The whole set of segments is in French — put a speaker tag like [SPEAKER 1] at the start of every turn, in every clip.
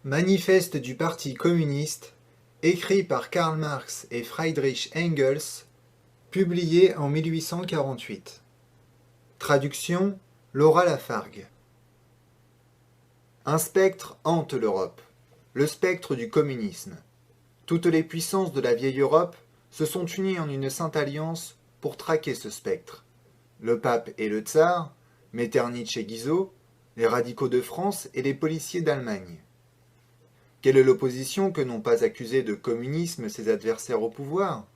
[SPEAKER 1] Manifeste du Parti communiste, écrit par Karl Marx et Friedrich Engels, publié en 1848. Traduction Laura Lafargue. Un spectre hante l'Europe, le spectre du communisme. Toutes les puissances de la vieille Europe se sont unies en une sainte alliance pour traquer ce spectre. Le pape et le tsar, Metternich et Guizot, les radicaux de France et les policiers d'Allemagne. Quelle est l'opposition que n'ont pas accusée de communisme ses adversaires au pouvoir?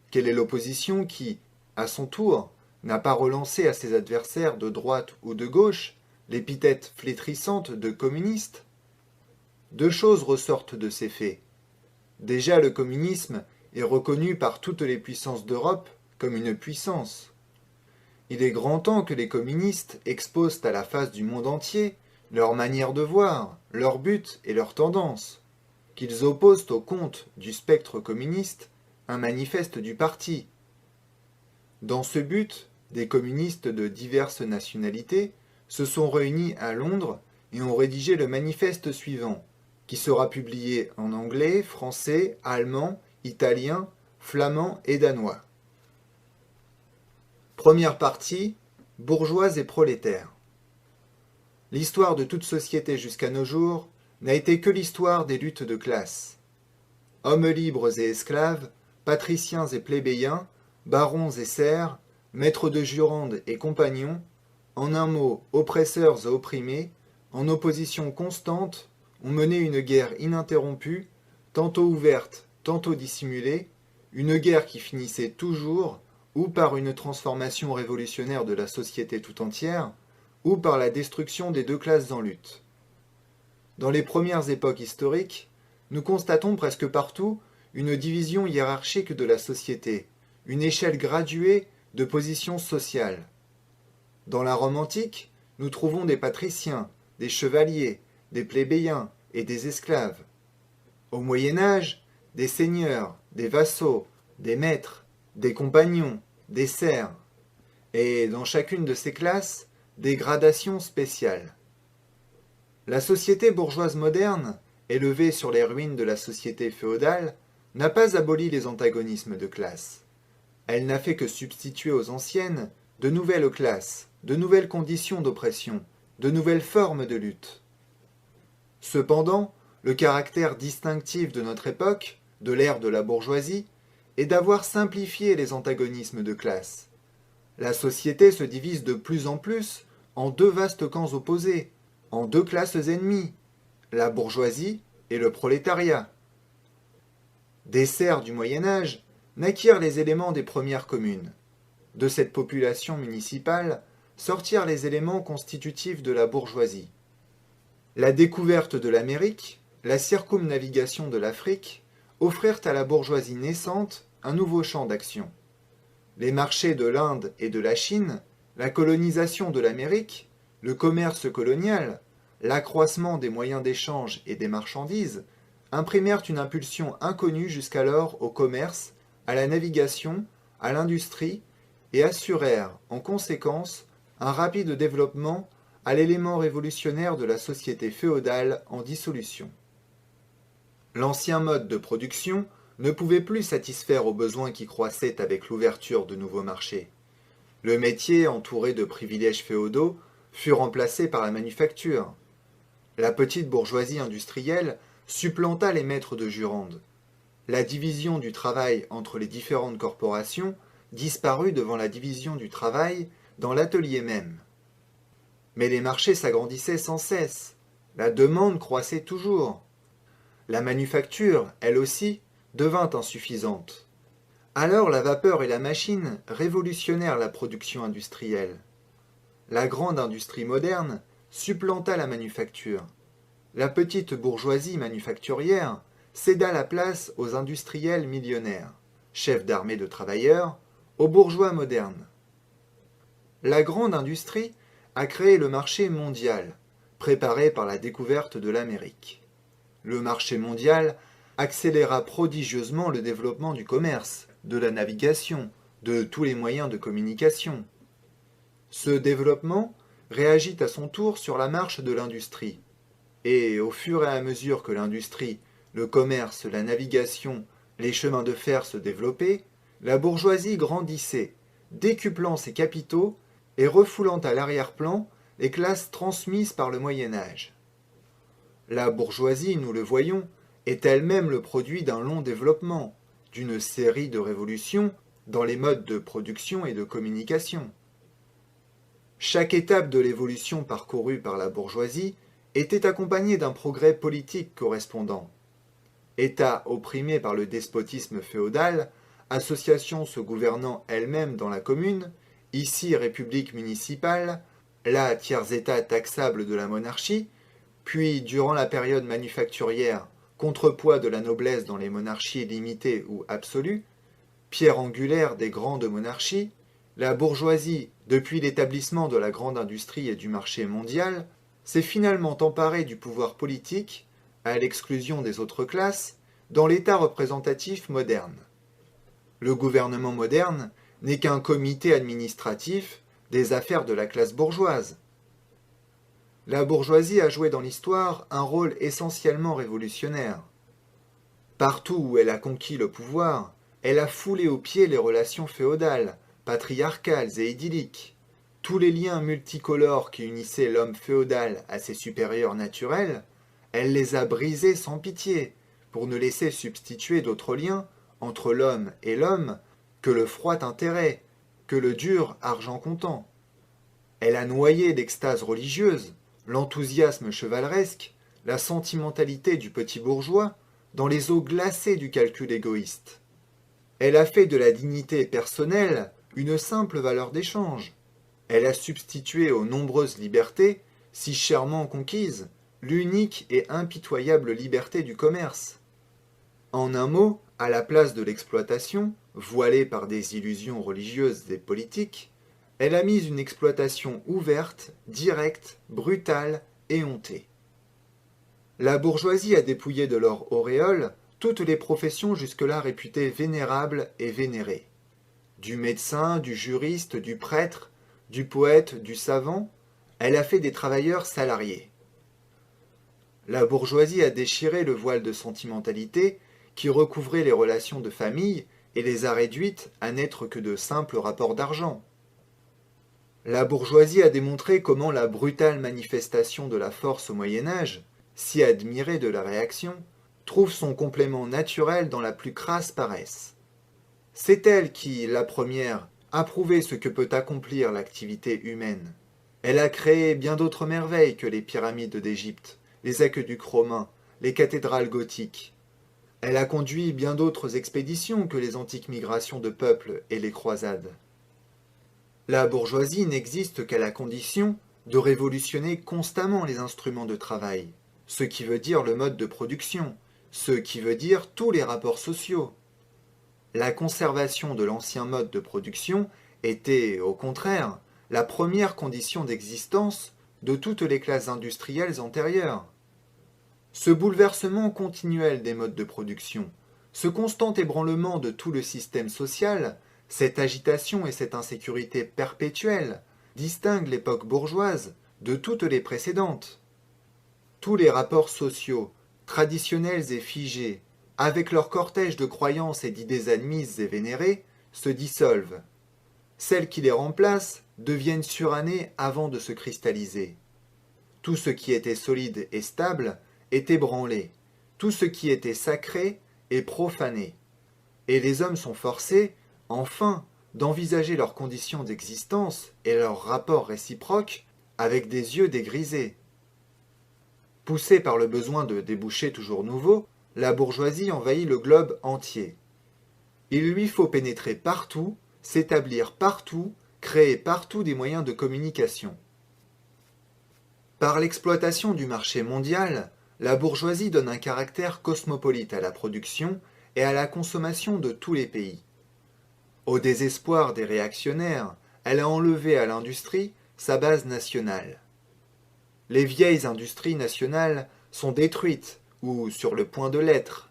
[SPEAKER 1] Quelle est l'opposition qui, à son tour, n'a pas relancé à ses adversaires de droite ou de gauche l'épithète flétrissante de communiste? Deux choses ressortent de ces faits. Déjà, le communisme est reconnu par toutes les puissances d'Europe comme une puissance. Il est grand temps que les communistes exposent à la face du monde entier leur manière de voir, leurs buts et leurs tendances, qu'ils opposent au compte du spectre communiste un manifeste du parti. Dans ce but, des communistes de diverses nationalités se sont réunis à Londres et ont rédigé le manifeste suivant, qui sera publié en anglais, français, allemand, italien, flamand et danois. Première partie, bourgeois et prolétaires. L'histoire de toute société jusqu'à nos jours n'a été que l'histoire des luttes de classe. Hommes libres et esclaves, patriciens et plébéiens, barons et serfs, maîtres de jurande et compagnons, en un mot, oppresseurs et opprimés, en opposition constante, ont mené une guerre ininterrompue, tantôt ouverte, tantôt dissimulée, une guerre qui finissait toujours, ou par une transformation révolutionnaire de la société tout entière, ou par la destruction des deux classes en lutte. Dans les premières époques historiques, nous constatons presque partout une division hiérarchique de la société, une échelle graduée de positions sociales. Dans la Rome antique, nous trouvons des patriciens, des chevaliers, des plébéiens et des esclaves. Au Moyen Âge, des seigneurs, des vassaux, des maîtres, des compagnons, des serfs, et dans chacune de ces classes, des gradations spéciales. La société bourgeoise moderne, élevée sur les ruines de la société féodale, n'a pas aboli les antagonismes de classe. Elle n'a fait que substituer aux anciennes de nouvelles classes, de nouvelles conditions d'oppression, de nouvelles formes de lutte. Cependant, le caractère distinctif de notre époque, de l'ère de la bourgeoisie, est d'avoir simplifié les antagonismes de classe. La société se divise de plus en plus en deux vastes camps opposés, en deux classes ennemies, la bourgeoisie et le prolétariat. Des serfs du Moyen Âge naquirent les éléments des premières communes. De cette population municipale sortirent les éléments constitutifs de la bourgeoisie. La découverte de l'Amérique, la circumnavigation de l'Afrique offrirent à la bourgeoisie naissante un nouveau champ d'action. Les marchés de l'Inde et de la Chine, la colonisation de l'Amérique, le commerce colonial, l'accroissement des moyens d'échange et des marchandises imprimèrent une impulsion inconnue jusqu'alors au commerce, à la navigation, à l'industrie et assurèrent, en conséquence, un rapide développement à l'élément révolutionnaire de la société féodale en dissolution. L'ancien mode de production ne pouvait plus satisfaire aux besoins qui croissaient avec l'ouverture de nouveaux marchés. Le métier, entouré de privilèges féodaux, fut remplacé par la manufacture. La petite bourgeoisie industrielle supplanta les maîtres de jurande. La division du travail entre les différentes corporations disparut devant la division du travail dans l'atelier même. Mais les marchés s'agrandissaient sans cesse, la demande croissait toujours. La manufacture, elle aussi, devint insuffisante. Alors la vapeur et la machine révolutionnèrent la production industrielle. La grande industrie moderne supplanta la manufacture. La petite bourgeoisie manufacturière céda la place aux industriels millionnaires, chefs d'armée de travailleurs, aux bourgeois modernes. La grande industrie a créé le marché mondial, préparé par la découverte de l'Amérique. Le marché mondial accéléra prodigieusement le développement du commerce, de la navigation, de tous les moyens de communication. Ce développement réagit à son tour sur la marche de l'industrie, et au fur et à mesure que l'industrie, le commerce, la navigation, les chemins de fer se développaient, la bourgeoisie grandissait, décuplant ses capitaux et refoulant à l'arrière-plan les classes transmises par le Moyen Âge. La bourgeoisie, nous le voyons, est elle-même le produit d'un long développement, d'une série de révolutions dans les modes de production et de communication. Chaque étape de l'évolution parcourue par la bourgeoisie était accompagnée d'un progrès politique correspondant. État opprimé par le despotisme féodal, association se gouvernant elle-même dans la commune, ici république municipale, là tiers-état taxable de la monarchie, puis durant la période manufacturière, contrepoids de la noblesse dans les monarchies limitées ou absolues, pierre angulaire des grandes monarchies, la bourgeoisie, depuis l'établissement de la grande industrie et du marché mondial, s'est finalement emparée du pouvoir politique, à l'exclusion des autres classes, dans l'État représentatif moderne. Le gouvernement moderne n'est qu'un comité administratif des affaires de la classe bourgeoise. La bourgeoisie a joué dans l'histoire un rôle essentiellement révolutionnaire. Partout où elle a conquis le pouvoir, elle a foulé aux pieds les relations féodales, patriarcales et idylliques. Tous les liens multicolores qui unissaient l'homme féodal à ses supérieurs naturels, elle les a brisés sans pitié, pour ne laisser substituer d'autres liens entre l'homme et l'homme que le froid intérêt, que le dur argent comptant. Elle a noyé l'extase religieuse, l'enthousiasme chevaleresque, la sentimentalité du petit bourgeois dans les eaux glacées du calcul égoïste. Elle a fait de la dignité personnelle une simple valeur d'échange. Elle a substitué aux nombreuses libertés, si chèrement conquises, l'unique et impitoyable liberté du commerce. En un mot, à la place de l'exploitation, voilée par des illusions religieuses et politiques, elle a mis une exploitation ouverte, directe, brutale, éhontée. La bourgeoisie a dépouillé de leur auréole toutes les professions jusque-là réputées vénérables et vénérées. Du médecin, du juriste, du prêtre, du poète, du savant, elle a fait des travailleurs salariés. La bourgeoisie a déchiré le voile de sentimentalité qui recouvrait les relations de famille et les a réduites à n'être que de simples rapports d'argent. La bourgeoisie a démontré comment la brutale manifestation de la force au Moyen-Âge, si admirée de la réaction, trouve son complément naturel dans la plus crasse paresse. C'est elle qui, la première, a prouvé ce que peut accomplir l'activité humaine. Elle a créé bien d'autres merveilles que les pyramides d'Égypte, les aqueducs romains, les cathédrales gothiques. Elle a conduit bien d'autres expéditions que les antiques migrations de peuples et les croisades. La bourgeoisie n'existe qu'à la condition de révolutionner constamment les instruments de travail, ce qui veut dire le mode de production, ce qui veut dire tous les rapports sociaux. La conservation de l'ancien mode de production était, au contraire, la première condition d'existence de toutes les classes industrielles antérieures. Ce bouleversement continuel des modes de production, ce constant ébranlement de tout le système social, cette agitation et cette insécurité perpétuelle distinguent l'époque bourgeoise de toutes les précédentes. Tous les rapports sociaux, traditionnels et figés, avec leur cortège de croyances et d'idées admises et vénérées, se dissolvent. Celles qui les remplacent deviennent surannées avant de se cristalliser. Tout ce qui était solide et stable est ébranlé, tout ce qui était sacré est profané. Et les hommes sont forcés, enfin, d'envisager leurs conditions d'existence et leurs rapports réciproques avec des yeux dégrisés. Poussée par le besoin de débouchés toujours nouveaux, la bourgeoisie envahit le globe entier. Il lui faut pénétrer partout, s'établir partout, créer partout des moyens de communication. Par l'exploitation du marché mondial, la bourgeoisie donne un caractère cosmopolite à la production et à la consommation de tous les pays. Au désespoir des réactionnaires, elle a enlevé à l'industrie sa base nationale. Les vieilles industries nationales sont détruites ou sur le point de l'être.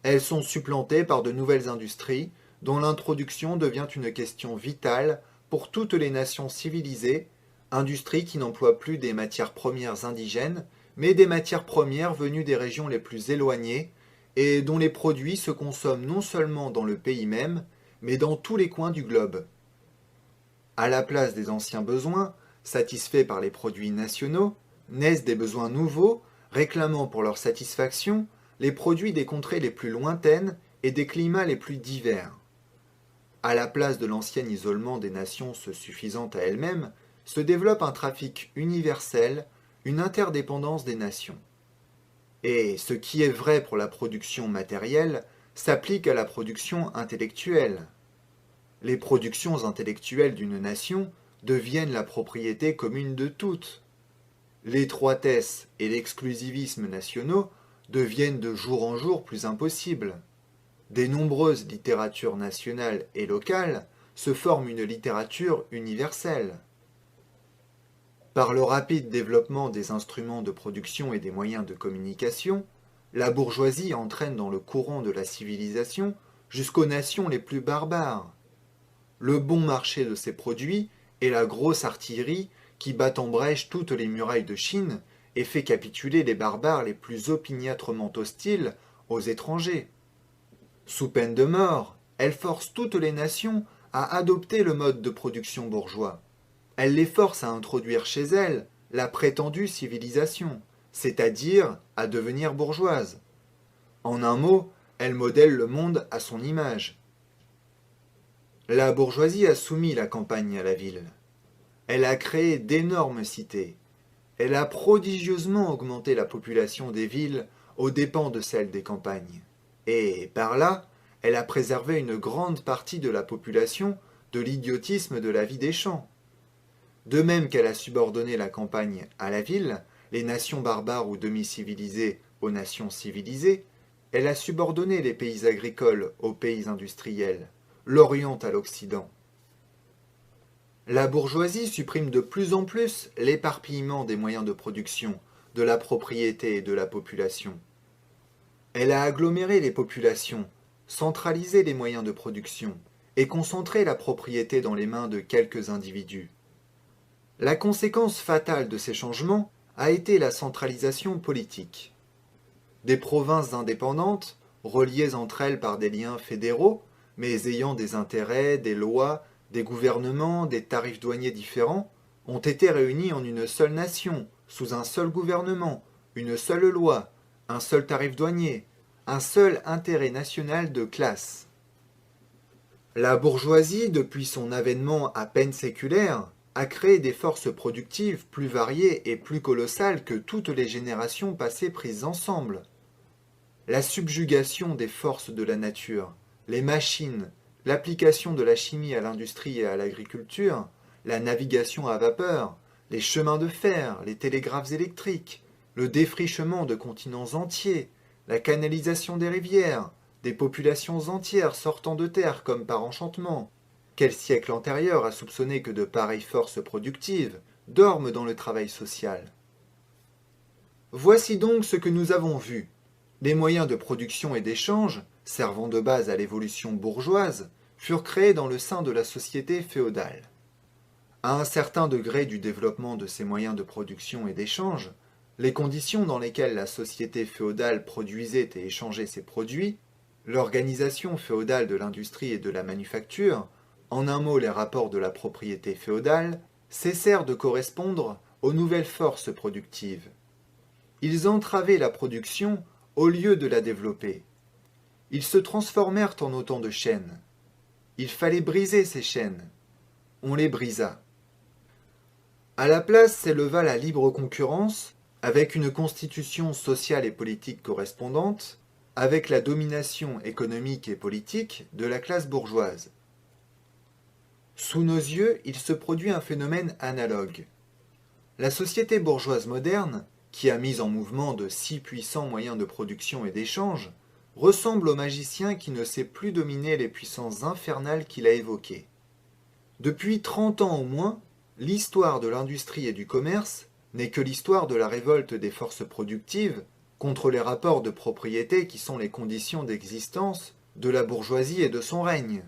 [SPEAKER 1] Elles sont supplantées par de nouvelles industries dont l'introduction devient une question vitale pour toutes les nations civilisées, industries qui n'emploient plus des matières premières indigènes, mais des matières premières venues des régions les plus éloignées et dont les produits se consomment non seulement dans le pays même, mais dans tous les coins du globe. À la place des anciens besoins, satisfaits par les produits nationaux, naissent des besoins nouveaux, réclamant pour leur satisfaction les produits des contrées les plus lointaines et des climats les plus divers. À la place de l'ancien isolement des nations se suffisant à elles-mêmes, se développe un trafic universel, une interdépendance des nations. Et ce qui est vrai pour la production matérielle s'applique à la production intellectuelle. Les productions intellectuelles d'une nation deviennent la propriété commune de toutes. L'étroitesse et l'exclusivisme nationaux deviennent de jour en jour plus impossibles. Des nombreuses littératures nationales et locales se forment une littérature universelle. Par le rapide développement des instruments de production et des moyens de communication, la bourgeoisie entraîne dans le courant de la civilisation jusqu'aux nations les plus barbares. Le bon marché de ces produits est la grosse artillerie qui bat en brèche toutes les murailles de Chine et fait capituler les barbares les plus opiniâtrement hostiles aux étrangers. Sous peine de mort, elle force toutes les nations à adopter le mode de production bourgeois. Elle les force à introduire chez elles la prétendue civilisation, c'est-à-dire à devenir bourgeoises. En un mot, elle modèle le monde à son image. La bourgeoisie a soumis la campagne à la ville. Elle a créé d'énormes cités. Elle a prodigieusement augmenté la population des villes aux dépens de celle des campagnes. Et, par là, elle a préservé une grande partie de la population de l'idiotisme de la vie des champs. De même qu'elle a subordonné la campagne à la ville, les nations barbares ou demi-civilisées aux nations civilisées, elle a subordonné les pays agricoles aux pays industriels, l'Orient à l'Occident. La bourgeoisie supprime de plus en plus l'éparpillement des moyens de production, de la propriété et de la population. Elle a aggloméré les populations, centralisé les moyens de production et concentré la propriété dans les mains de quelques individus. La conséquence fatale de ces changements a été la centralisation politique. Des provinces indépendantes, reliées entre elles par des liens fédéraux, mais ayant des intérêts, des lois, des gouvernements, des tarifs douaniers différents, ont été réunies en une seule nation, sous un seul gouvernement, une seule loi, un seul tarif douanier, un seul intérêt national de classe. La bourgeoisie, depuis son avènement à peine séculaire, a créé des forces productives plus variées et plus colossales que toutes les générations passées prises ensemble. La subjugation des forces de la nature, les machines, l'application de la chimie à l'industrie et à l'agriculture, la navigation à vapeur, les chemins de fer, les télégraphes électriques, le défrichement de continents entiers, la canalisation des rivières, des populations entières sortant de terre comme par enchantement. Quel siècle antérieur a soupçonné que de pareilles forces productives dorment dans le travail social? Voici donc ce que nous avons vu. Les moyens de production et d'échange, servant de base à l'évolution bourgeoise, furent créés dans le sein de la société féodale. À un certain degré du développement de ces moyens de production et d'échange, les conditions dans lesquelles la société féodale produisait et échangeait ses produits, l'organisation féodale de l'industrie et de la manufacture, en un mot les rapports de la propriété féodale, cessèrent de correspondre aux nouvelles forces productives. Ils entravaient la production au lieu de la développer. Ils se transformèrent en autant de chaînes. Il fallait briser ces chaînes. On les brisa. À la place s'éleva la libre concurrence, avec une constitution sociale et politique correspondante, avec la domination économique et politique de la classe bourgeoise. Sous nos yeux, il se produit un phénomène analogue. La société bourgeoise moderne, qui a mis en mouvement de si puissants moyens de production et d'échange, ressemble au magicien qui ne sait plus dominer les puissances infernales qu'il a évoquées. Depuis 30 ans au moins, l'histoire de l'industrie et du commerce n'est que l'histoire de la révolte des forces productives contre les rapports de propriété qui sont les conditions d'existence de la bourgeoisie et de son règne.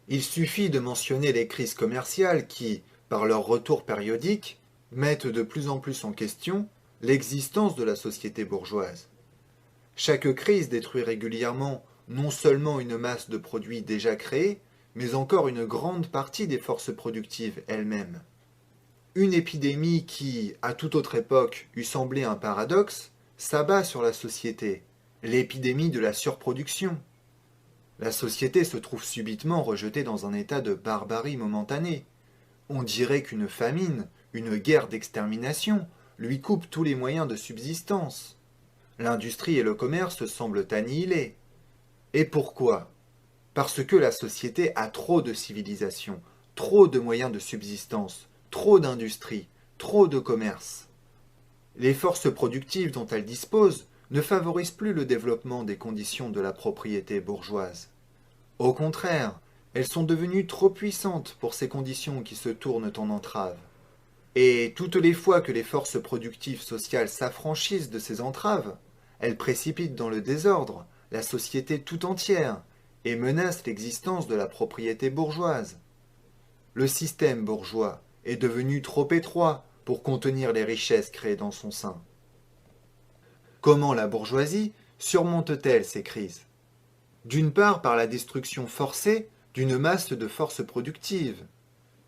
[SPEAKER 1] Il suffit de mentionner les crises commerciales qui, par leur retour périodique, mettent de plus en plus en question l'existence de la société bourgeoise. Chaque crise détruit régulièrement non seulement une masse de produits déjà créés, mais encore une grande partie des forces productives elles-mêmes. Une épidémie qui, à toute autre époque, eût semblé un paradoxe, s'abat sur la société, l'épidémie de la surproduction. La société se trouve subitement rejetée dans un état de barbarie momentanée. On dirait qu'une famine, une guerre d'extermination, lui coupe tous les moyens de subsistance. L'industrie et le commerce semblent annihilés. Et pourquoi? Parce que la société a trop de civilisation, trop de moyens de subsistance, trop d'industrie, trop de commerce. Les forces productives dont elle dispose ne favorisent plus le développement des conditions de la propriété bourgeoise. Au contraire, elles sont devenues trop puissantes pour ces conditions qui se tournent en entrave. Et toutes les fois que les forces productives sociales s'affranchissent de ces entraves, elles précipitent dans le désordre la société tout entière et menacent l'existence de la propriété bourgeoise. Le système bourgeois est devenu trop étroit pour contenir les richesses créées dans son sein. Comment la bourgeoisie surmonte-t-elle ces crises? D'une part par la destruction forcée d'une masse de forces productives,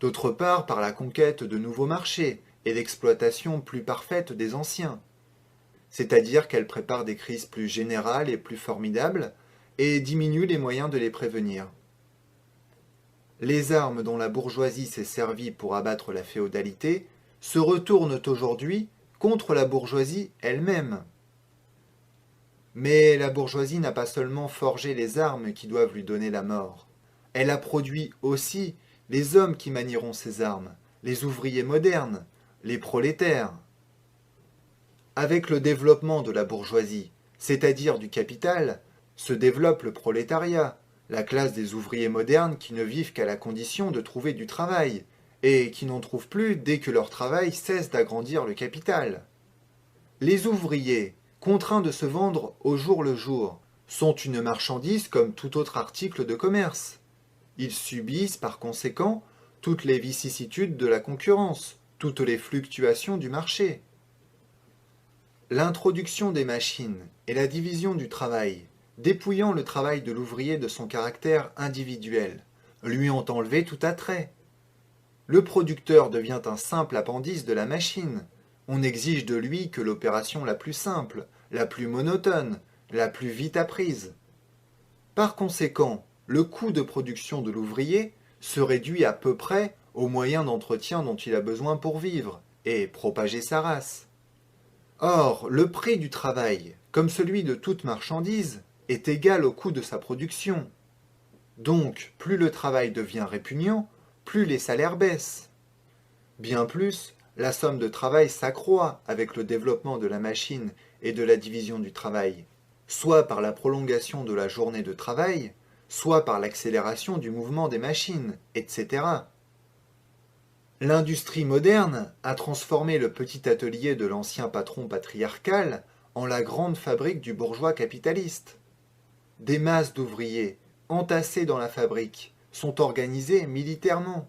[SPEAKER 1] d'autre part par la conquête de nouveaux marchés et l'exploitation plus parfaite des anciens. C'est-à-dire qu'elle prépare des crises plus générales et plus formidables et diminue les moyens de les prévenir. Les armes dont la bourgeoisie s'est servie pour abattre la féodalité se retournent aujourd'hui contre la bourgeoisie elle-même. Mais la bourgeoisie n'a pas seulement forgé les armes qui doivent lui donner la mort. Elle a produit aussi les hommes qui manieront ces armes, les ouvriers modernes, les prolétaires. Avec le développement de la bourgeoisie, c'est-à-dire du capital, se développe le prolétariat, la classe des ouvriers modernes qui ne vivent qu'à la condition de trouver du travail, et qui n'en trouvent plus dès que leur travail cesse d'agrandir le capital. Les ouvriers, contraints de se vendre au jour le jour, sont une marchandise comme tout autre article de commerce. Ils subissent par conséquent toutes les vicissitudes de la concurrence, toutes les fluctuations du marché. L'introduction des machines et la division du travail, dépouillant le travail de l'ouvrier de son caractère individuel, lui ont enlevé tout attrait. Le producteur devient un simple appendice de la machine. On exige de lui que l'opération la plus simple, la plus monotone, la plus vite apprise. Par conséquent, le coût de production de l'ouvrier se réduit à peu près aux moyens d'entretien dont il a besoin pour vivre et propager sa race. Or, le prix du travail, comme celui de toute marchandise, est égal au coût de sa production. Donc, plus le travail devient répugnant, plus les salaires baissent. Bien plus, la somme de travail s'accroît avec le développement de la machine et de la division du travail, soit par la prolongation de la journée de travail, soit par l'accélération du mouvement des machines, etc. L'industrie moderne a transformé le petit atelier de l'ancien patron patriarcal en la grande fabrique du bourgeois capitaliste. Des masses d'ouvriers, entassés dans la fabrique, sont organisés militairement.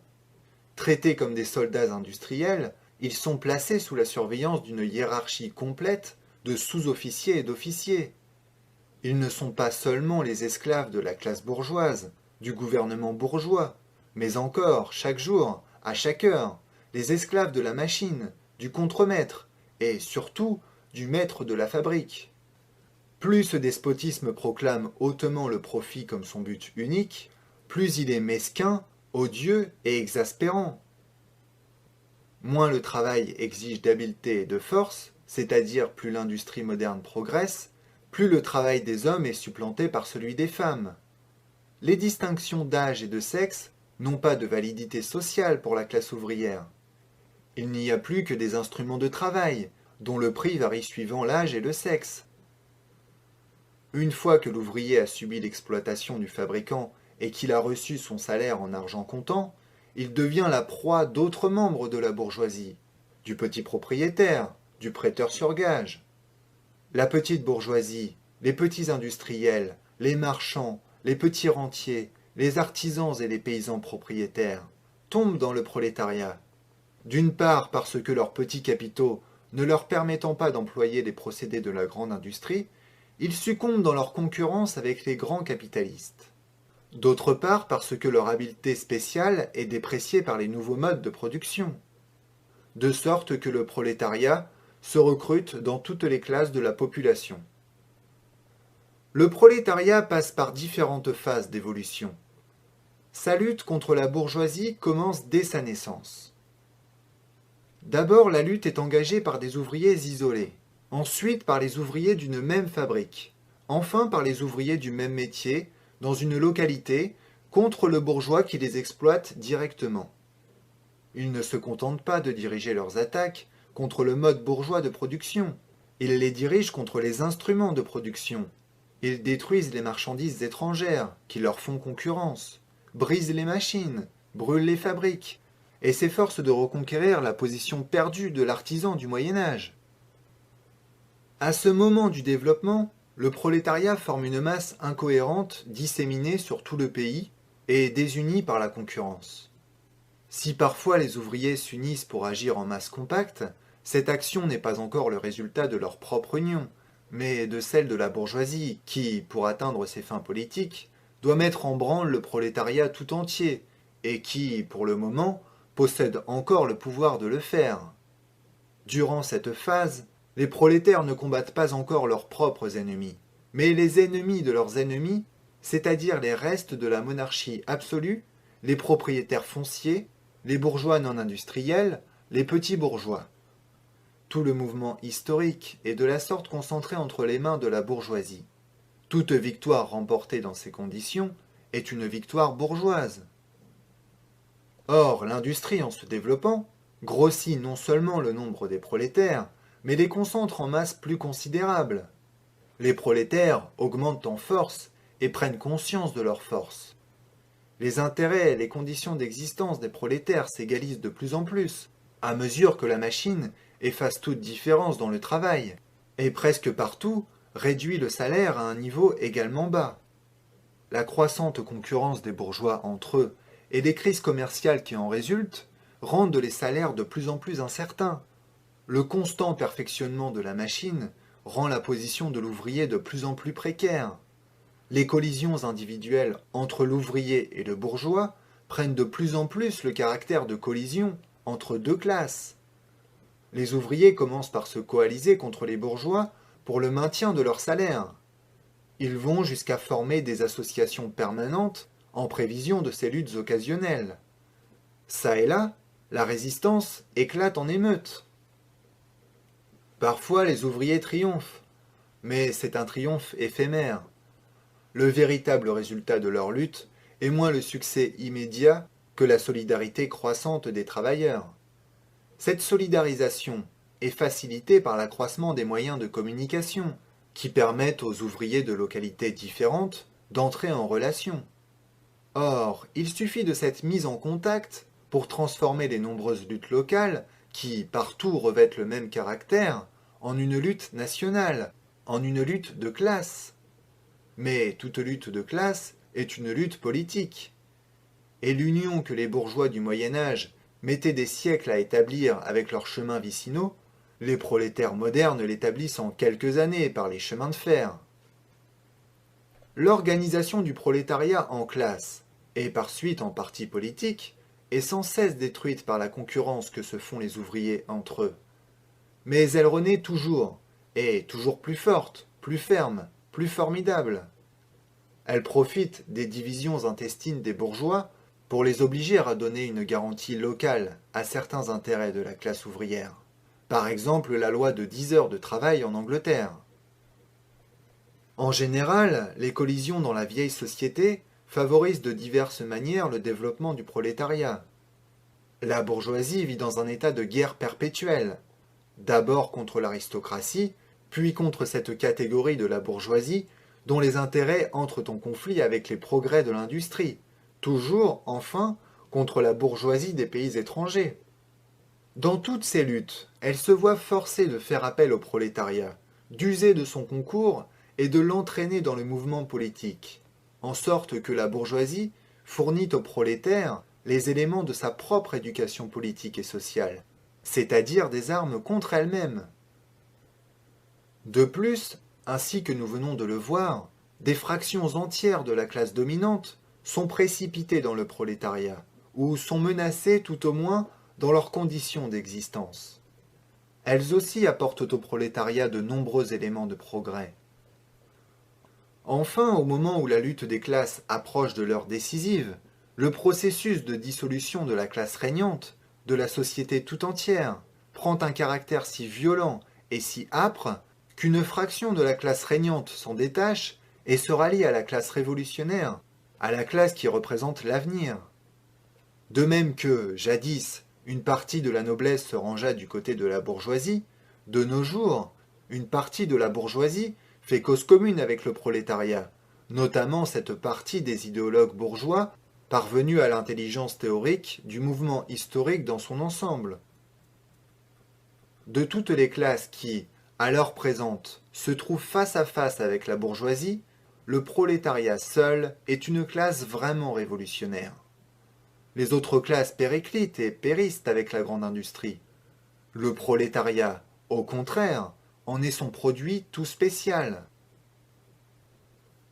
[SPEAKER 1] Traités comme des soldats industriels, ils sont placés sous la surveillance d'une hiérarchie complète de sous-officiers et d'officiers. Ils ne sont pas seulement les esclaves de la classe bourgeoise, du gouvernement bourgeois, mais encore, chaque jour, à chaque heure, les esclaves de la machine, du contremaître, et surtout du maître de la fabrique. Plus ce despotisme proclame hautement le profit comme son but unique, plus il est mesquin, odieux et exaspérant. Moins le travail exige d'habileté et de force, c'est-à-dire plus l'industrie moderne progresse, plus le travail des hommes est supplanté par celui des femmes. Les distinctions d'âge et de sexe n'ont pas de validité sociale pour la classe ouvrière. Il n'y a plus que des instruments de travail, dont le prix varie suivant l'âge et le sexe. Une fois que l'ouvrier a subi l'exploitation du fabricant et qu'il a reçu son salaire en argent comptant, il devient la proie d'autres membres de la bourgeoisie, du petit propriétaire, du prêteur sur gage. La petite bourgeoisie, les petits industriels, les marchands, les petits rentiers, les artisans et les paysans propriétaires tombent dans le prolétariat. D'une part parce que leurs petits capitaux ne leur permettant pas d'employer les procédés de la grande industrie, ils succombent dans leur concurrence avec les grands capitalistes. D'autre part parce que leur habileté spéciale est dépréciée par les nouveaux modes de production. De sorte que le prolétariat se recrute dans toutes les classes de la population. Le prolétariat passe par différentes phases d'évolution. Sa lutte contre la bourgeoisie commence dès sa naissance. D'abord, la lutte est engagée par des ouvriers isolés, ensuite par les ouvriers d'une même fabrique, enfin par les ouvriers du même métier, dans une localité, contre le bourgeois qui les exploite directement. Ils ne se contentent pas de diriger leurs attaques contre le mode bourgeois de production, ils les dirigent contre les instruments de production. Ils détruisent les marchandises étrangères qui leur font concurrence, brisent les machines, brûlent les fabriques, et s'efforcent de reconquérir la position perdue de l'artisan du Moyen Âge. À ce moment du développement, le prolétariat forme une masse incohérente disséminée sur tout le pays et désunie par la concurrence. Si parfois les ouvriers s'unissent pour agir en masse compacte, cette action n'est pas encore le résultat de leur propre union, mais de celle de la bourgeoisie qui, pour atteindre ses fins politiques, doit mettre en branle le prolétariat tout entier, et qui, pour le moment, possède encore le pouvoir de le faire. Durant cette phase, les prolétaires ne combattent pas encore leurs propres ennemis, mais les ennemis de leurs ennemis, c'est-à-dire les restes de la monarchie absolue, les propriétaires fonciers, les bourgeois non industriels, les petits bourgeois. Tout le mouvement historique est de la sorte concentré entre les mains de la bourgeoisie. Toute victoire remportée dans ces conditions est une victoire bourgeoise. Or, l'industrie, en se développant, grossit non seulement le nombre des prolétaires, mais les concentre en masse plus considérables. Les prolétaires augmentent en force et prennent conscience de leur force. Les intérêts et les conditions d'existence des prolétaires s'égalisent de plus en plus, à mesure que la machine efface toute différence dans le travail, et presque partout réduit le salaire à un niveau également bas. La croissante concurrence des bourgeois entre eux et les crises commerciales qui en résultent rendent les salaires de plus en plus incertains. Le constant perfectionnement de la machine rend la position de l'ouvrier de plus en plus précaire. Les collisions individuelles entre l'ouvrier et le bourgeois prennent de plus en plus le caractère de collision entre deux classes. Les ouvriers commencent par se coaliser contre les bourgeois pour le maintien de leur salaire. Ils vont jusqu'à former des associations permanentes en prévision de ces luttes occasionnelles. Ça et là, la résistance éclate en émeute. Parfois les ouvriers triomphent, mais c'est un triomphe éphémère. Le véritable résultat de leur lutte est moins le succès immédiat que la solidarité croissante des travailleurs. Cette solidarisation est facilitée par l'accroissement des moyens de communication, qui permettent aux ouvriers de localités différentes d'entrer en relation. Or, il suffit de cette mise en contact pour transformer les nombreuses luttes locales, qui partout revêtent le même caractère, en une lutte nationale, en une lutte de classe. Mais toute lutte de classe est une lutte politique. Et l'union que les bourgeois du Moyen Âge mettaient des siècles à établir avec leurs chemins vicinaux, les prolétaires modernes l'établissent en quelques années par les chemins de fer. L'organisation du prolétariat en classe, et par suite en parti politique, est sans cesse détruite par la concurrence que se font les ouvriers entre eux. Mais elle renaît toujours, et toujours plus forte, plus ferme, plus formidable. Elle profite des divisions intestines des bourgeois pour les obliger à donner une garantie locale à certains intérêts de la classe ouvrière. Par exemple, la loi de 10 heures de travail en Angleterre. En général, les collisions dans la vieille société favorisent de diverses manières le développement du prolétariat. La bourgeoisie vit dans un état de guerre perpétuelle, d'abord contre l'aristocratie, puis contre cette catégorie de la bourgeoisie dont les intérêts entrent en conflit avec les progrès de l'industrie, toujours, enfin, contre la bourgeoisie des pays étrangers. Dans toutes ces luttes, elle se voit forcée de faire appel au prolétariat, d'user de son concours et de l'entraîner dans le mouvement politique, en sorte que la bourgeoisie fournit aux prolétaires les éléments de sa propre éducation politique et sociale, c'est-à-dire des armes contre elles-mêmes. De plus, ainsi que nous venons de le voir, des fractions entières de la classe dominante sont précipitées dans le prolétariat, ou sont menacées tout au moins dans leurs conditions d'existence. Elles aussi apportent au prolétariat de nombreux éléments de progrès. Enfin, au moment où la lutte des classes approche de l'heure décisive, le processus de dissolution de la classe régnante, de la société tout entière, prend un caractère si violent et si âpre qu'une fraction de la classe régnante s'en détache et se rallie à la classe révolutionnaire, à la classe qui représente l'avenir. De même que, jadis, une partie de la noblesse se rangea du côté de la bourgeoisie, de nos jours, une partie de la bourgeoisie fait cause commune avec le prolétariat, notamment cette partie des idéologues bourgeois parvenus à l'intelligence théorique du mouvement historique dans son ensemble. De toutes les classes qui, à l'heure présente, se trouvent face à face avec la bourgeoisie, le prolétariat seul est une classe vraiment révolutionnaire. Les autres classes périclitent et périssent avec la grande industrie. Le prolétariat, au contraire, en est son produit tout spécial.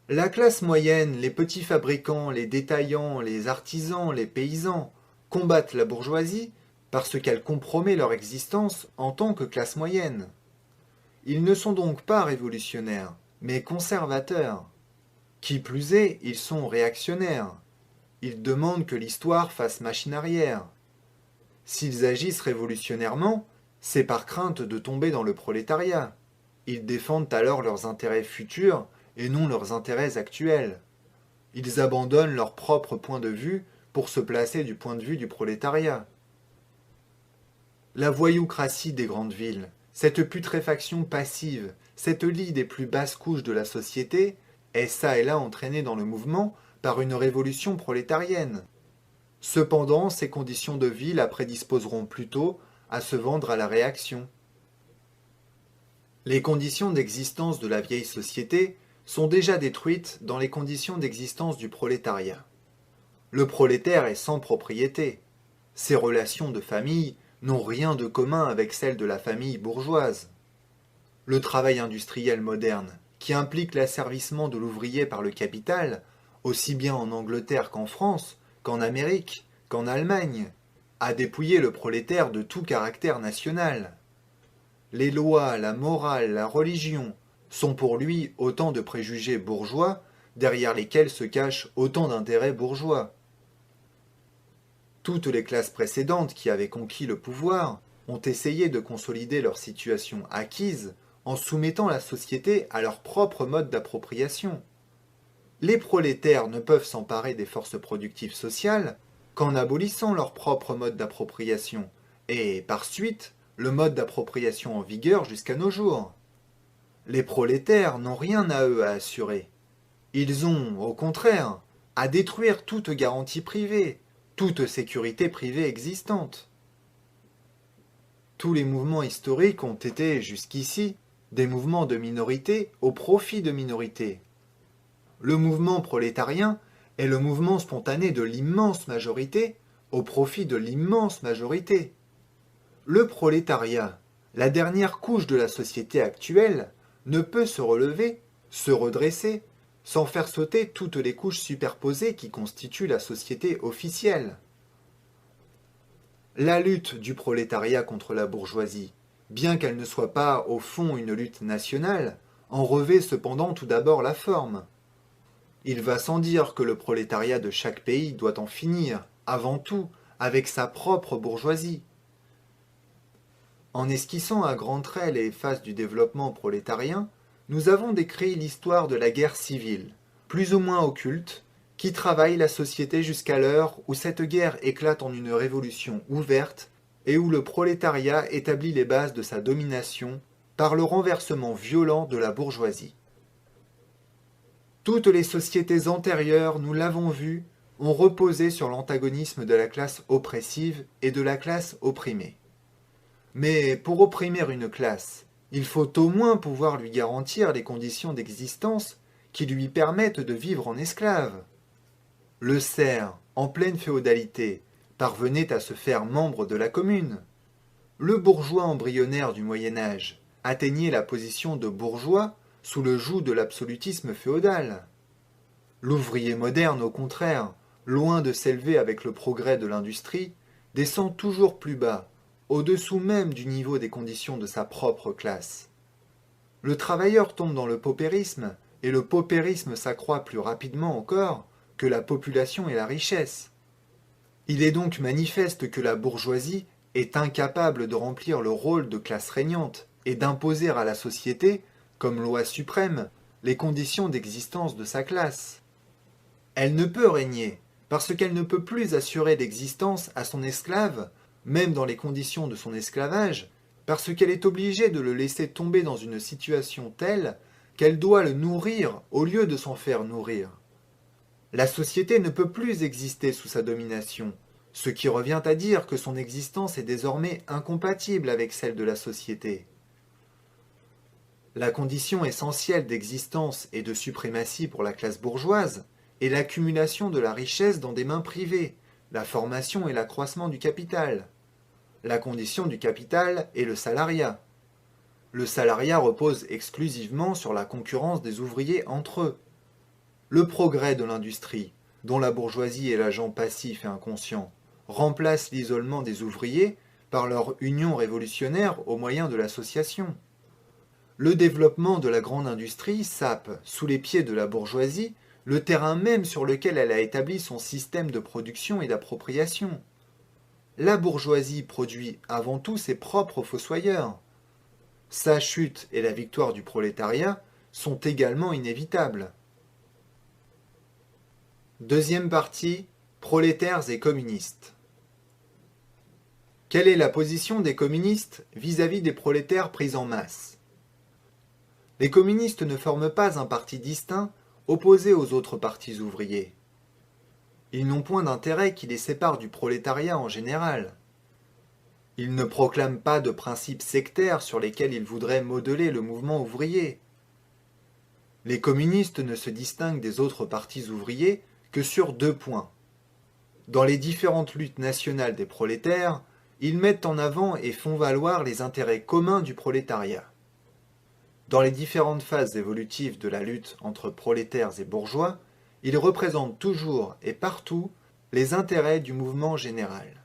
[SPEAKER 1] La classe moyenne, les petits fabricants, les détaillants, les artisans, les paysans, combattent la bourgeoisie parce qu'elle compromet leur existence en tant que classe moyenne. Ils ne sont donc pas révolutionnaires, mais conservateurs. Qui plus est, ils sont réactionnaires. Ils demandent que l'histoire fasse machine arrière. S'ils agissent révolutionnairement, c'est par crainte de tomber dans le prolétariat. Ils défendent alors leurs intérêts futurs et non leurs intérêts actuels. Ils abandonnent leur propre point de vue pour se placer du point de vue du prolétariat. La voyoucratie des grandes villes, cette putréfaction passive, cette lie des plus basses couches de la société, est ça et là entraînée dans le mouvement par une révolution prolétarienne. Cependant, ces conditions de vie la prédisposeront plutôt à se vendre à la réaction. Les conditions d'existence de la vieille société sont déjà détruites dans les conditions d'existence du prolétariat. Le prolétaire est sans propriété. Ses relations de famille n'ont rien de commun avec celles de la famille bourgeoise. Le travail industriel moderne, qui implique l'asservissement de l'ouvrier par le capital, aussi bien en Angleterre qu'en France, qu'en Amérique, qu'en Allemagne, a dépouillé le prolétaire de tout caractère national. Les lois, la morale, la religion sont pour lui autant de préjugés bourgeois derrière lesquels se cachent autant d'intérêts bourgeois. Toutes les classes précédentes qui avaient conquis le pouvoir ont essayé de consolider leur situation acquise en soumettant la société à leur propre mode d'appropriation. Les prolétaires ne peuvent s'emparer des forces productives sociales qu'en abolissant leur propre mode d'appropriation, et, par suite, le mode d'appropriation en vigueur jusqu'à nos jours. Les prolétaires n'ont rien à eux à assurer. Ils ont, au contraire, à détruire toute garantie privée, toute sécurité privée existante. Tous les mouvements historiques ont été, jusqu'ici, des mouvements de minorité au profit de minorités. Le mouvement prolétarien est le mouvement spontané de l'immense majorité au profit de l'immense majorité. Le prolétariat, la dernière couche de la société actuelle, ne peut se relever, se redresser, sans faire sauter toutes les couches superposées qui constituent la société officielle. La lutte du prolétariat contre la bourgeoisie, bien qu'elle ne soit pas au fond une lutte nationale, en revêt cependant tout d'abord la forme. Il va sans dire que le prolétariat de chaque pays doit en finir, avant tout, avec sa propre bourgeoisie. En esquissant à grands traits les phases du développement prolétarien, nous avons décrit l'histoire de la guerre civile, plus ou moins occulte, qui travaille la société jusqu'à l'heure où cette guerre éclate en une révolution ouverte et où le prolétariat établit les bases de sa domination par le renversement violent de la bourgeoisie. Toutes les sociétés antérieures, nous l'avons vu, ont reposé sur l'antagonisme de la classe oppressive et de la classe opprimée. Mais pour opprimer une classe, il faut au moins pouvoir lui garantir les conditions d'existence qui lui permettent de vivre en esclave. Le serf, en pleine féodalité, parvenait à se faire membre de la commune. Le bourgeois embryonnaire du Moyen Âge atteignait la position de bourgeois sous le joug de l'absolutisme féodal. L'ouvrier moderne, au contraire, loin de s'élever avec le progrès de l'industrie, descend toujours plus bas, au-dessous même du niveau des conditions de sa propre classe. Le travailleur tombe dans le paupérisme, et le paupérisme s'accroît plus rapidement encore que la population et la richesse. Il est donc manifeste que la bourgeoisie est incapable de remplir le rôle de classe régnante et d'imposer à la société, comme loi suprême, les conditions d'existence de sa classe. Elle ne peut régner, parce qu'elle ne peut plus assurer l'existence à son esclave, même dans les conditions de son esclavage, parce qu'elle est obligée de le laisser tomber dans une situation telle qu'elle doit le nourrir au lieu de s'en faire nourrir. La société ne peut plus exister sous sa domination, ce qui revient à dire que son existence est désormais incompatible avec celle de la société. La condition essentielle d'existence et de suprématie pour la classe bourgeoise est l'accumulation de la richesse dans des mains privées, la formation et l'accroissement du capital. La condition du capital est le salariat. Le salariat repose exclusivement sur la concurrence des ouvriers entre eux. Le progrès de l'industrie, dont la bourgeoisie est l'agent passif et inconscient, remplace l'isolement des ouvriers par leur union révolutionnaire au moyen de l'association. Le développement de la grande industrie sape, sous les pieds de la bourgeoisie, le terrain même sur lequel elle a établi son système de production et d'appropriation. La bourgeoisie produit avant tout ses propres fossoyeurs. Sa chute et la victoire du prolétariat sont également inévitables. Deuxième partie, prolétaires et communistes. Quelle est la position des communistes vis-à-vis des prolétaires pris en masse? Les communistes ne forment pas un parti distinct opposé aux autres partis ouvriers. Ils n'ont point d'intérêt qui les sépare du prolétariat en général. Ils ne proclament pas de principes sectaires sur lesquels ils voudraient modeler le mouvement ouvrier. Les communistes ne se distinguent des autres partis ouvriers que sur deux points. Dans les différentes luttes nationales des prolétaires, ils mettent en avant et font valoir les intérêts communs du prolétariat. Dans les différentes phases évolutives de la lutte entre prolétaires et bourgeois, ils représentent toujours et partout les intérêts du mouvement général.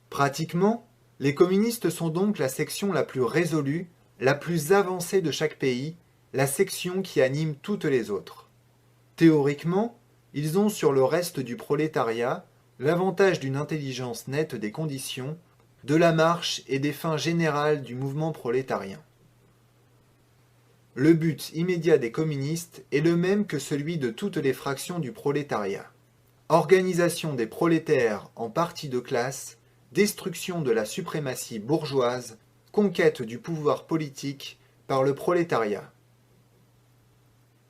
[SPEAKER 1] Pratiquement, les communistes sont donc la section la plus résolue, la plus avancée de chaque pays, la section qui anime toutes les autres. Théoriquement, ils ont sur le reste du prolétariat l'avantage d'une intelligence nette des conditions, de la marche et des fins générales du mouvement prolétarien. Le but immédiat des communistes est le même que celui de toutes les fractions du prolétariat. Organisation des prolétaires en partis de classe, destruction de la suprématie bourgeoise, conquête du pouvoir politique par le prolétariat.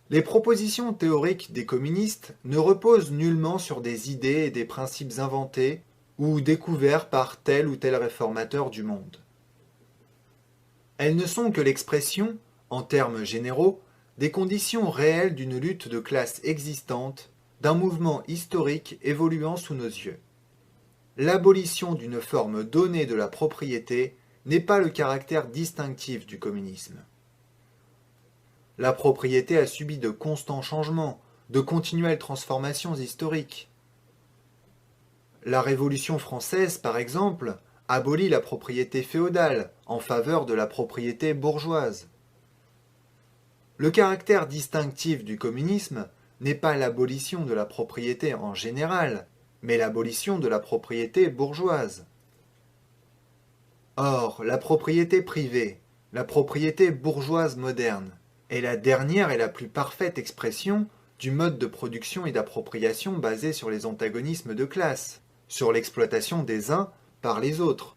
[SPEAKER 1] Les propositions théoriques des communistes ne reposent nullement sur des idées et des principes inventés ou découverts par tel ou tel réformateur du monde. Elles ne sont que l'expression, en termes généraux, des conditions réelles d'une lutte de classe existante, d'un mouvement historique évoluant sous nos yeux. L'abolition d'une forme donnée de la propriété n'est pas le caractère distinctif du communisme. La propriété a subi de constants changements, de continuelles transformations historiques. La Révolution française, par exemple, abolit la propriété féodale en faveur de la propriété bourgeoise. Le caractère distinctif du communisme n'est pas l'abolition de la propriété en général, mais l'abolition de la propriété bourgeoise. Or, la propriété privée, la propriété bourgeoise moderne, est la dernière et la plus parfaite expression du mode de production et d'appropriation basé sur les antagonismes de classe, sur l'exploitation des uns par les autres.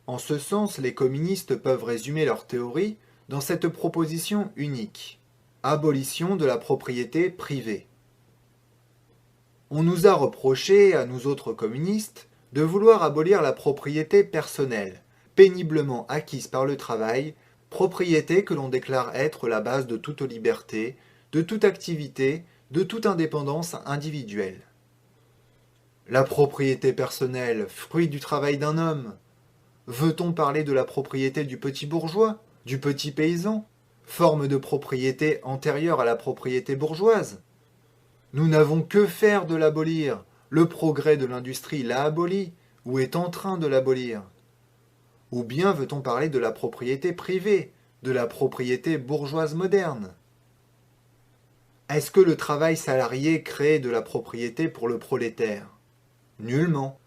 [SPEAKER 1] En ce sens, les communistes peuvent résumer leur théorie dans cette proposition unique: abolition de la propriété privée. On nous a reproché, à nous autres communistes, de vouloir abolir la propriété personnelle, péniblement acquise par le travail, propriété que l'on déclare être la base de toute liberté, de toute activité, de toute indépendance individuelle. La propriété personnelle, fruit du travail d'un homme. Veut-on parler de la propriété du petit bourgeois, du petit paysan, forme de propriété antérieure à la propriété bourgeoise? Nous n'avons que faire de l'abolir. Le progrès de l'industrie l'a aboli, ou est en train de l'abolir. Ou bien veut-on parler de la propriété privée, de la propriété bourgeoise moderne? Est-ce que le travail salarié crée de la propriété pour le prolétaire? Nullement.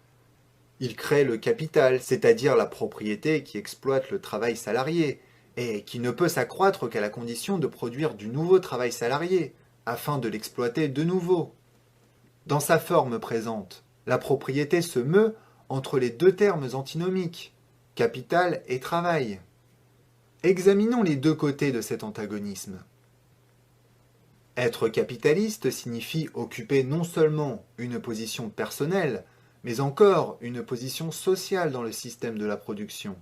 [SPEAKER 1] Il crée le capital, c'est-à-dire la propriété qui exploite le travail salarié, et qui ne peut s'accroître qu'à la condition de produire du nouveau travail salarié, afin de l'exploiter de nouveau. Dans sa forme présente, la propriété se meut entre les deux termes antinomiques, capital et travail. Examinons les deux côtés de cet antagonisme. Être capitaliste signifie occuper non seulement une position personnelle, mais encore une position sociale dans le système de la production.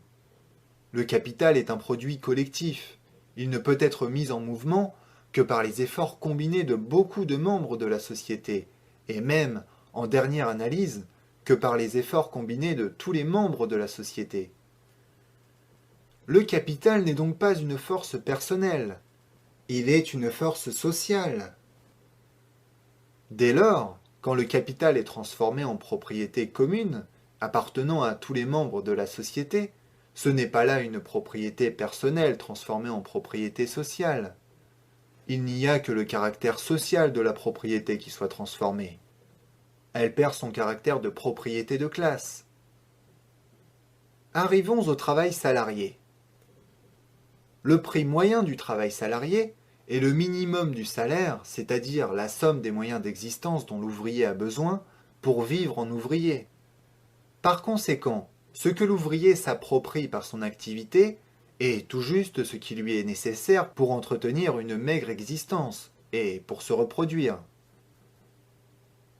[SPEAKER 1] Le capital est un produit collectif. Il ne peut être mis en mouvement que par les efforts combinés de beaucoup de membres de la société, et même, en dernière analyse, que par les efforts combinés de tous les membres de la société. Le capital n'est donc pas une force personnelle, il est une force sociale. Dès lors, quand le capital est transformé en propriété commune, appartenant à tous les membres de la société, ce n'est pas là une propriété personnelle transformée en propriété sociale. Il n'y a que le caractère social de la propriété qui soit transformé. Elle perd son caractère de propriété de classe. Arrivons au travail salarié. Le prix moyen du travail salarié est le minimum du salaire, c'est-à-dire la somme des moyens d'existence dont l'ouvrier a besoin pour vivre en ouvrier. Par conséquent, ce que l'ouvrier s'approprie par son activité est tout juste ce qui lui est nécessaire pour entretenir une maigre existence et pour se reproduire.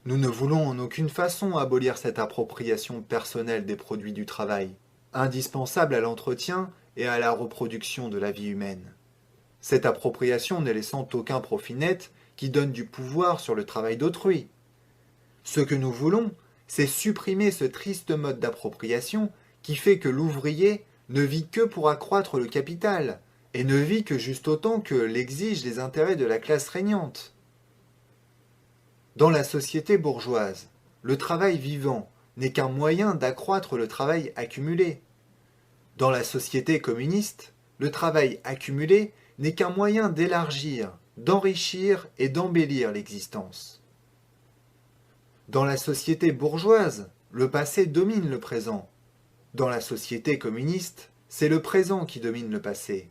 [SPEAKER 1] Nous ne voulons en aucune façon abolir cette appropriation personnelle des produits du travail, indispensable à l'entretien et à la reproduction de la vie humaine. Cette appropriation ne laissant aucun profit net qui donne du pouvoir sur le travail d'autrui. Ce que nous voulons, c'est supprimer ce triste mode d'appropriation qui fait que l'ouvrier ne vit que pour accroître le capital, et ne vit que juste autant que l'exigent les intérêts de la classe régnante. Dans la société bourgeoise, le travail vivant n'est qu'un moyen d'accroître le travail accumulé. Dans la société communiste, le travail accumulé n'est qu'un moyen d'élargir, d'enrichir et d'embellir l'existence. Dans la société bourgeoise, le passé domine le présent. Dans la société communiste, c'est le présent qui domine le passé.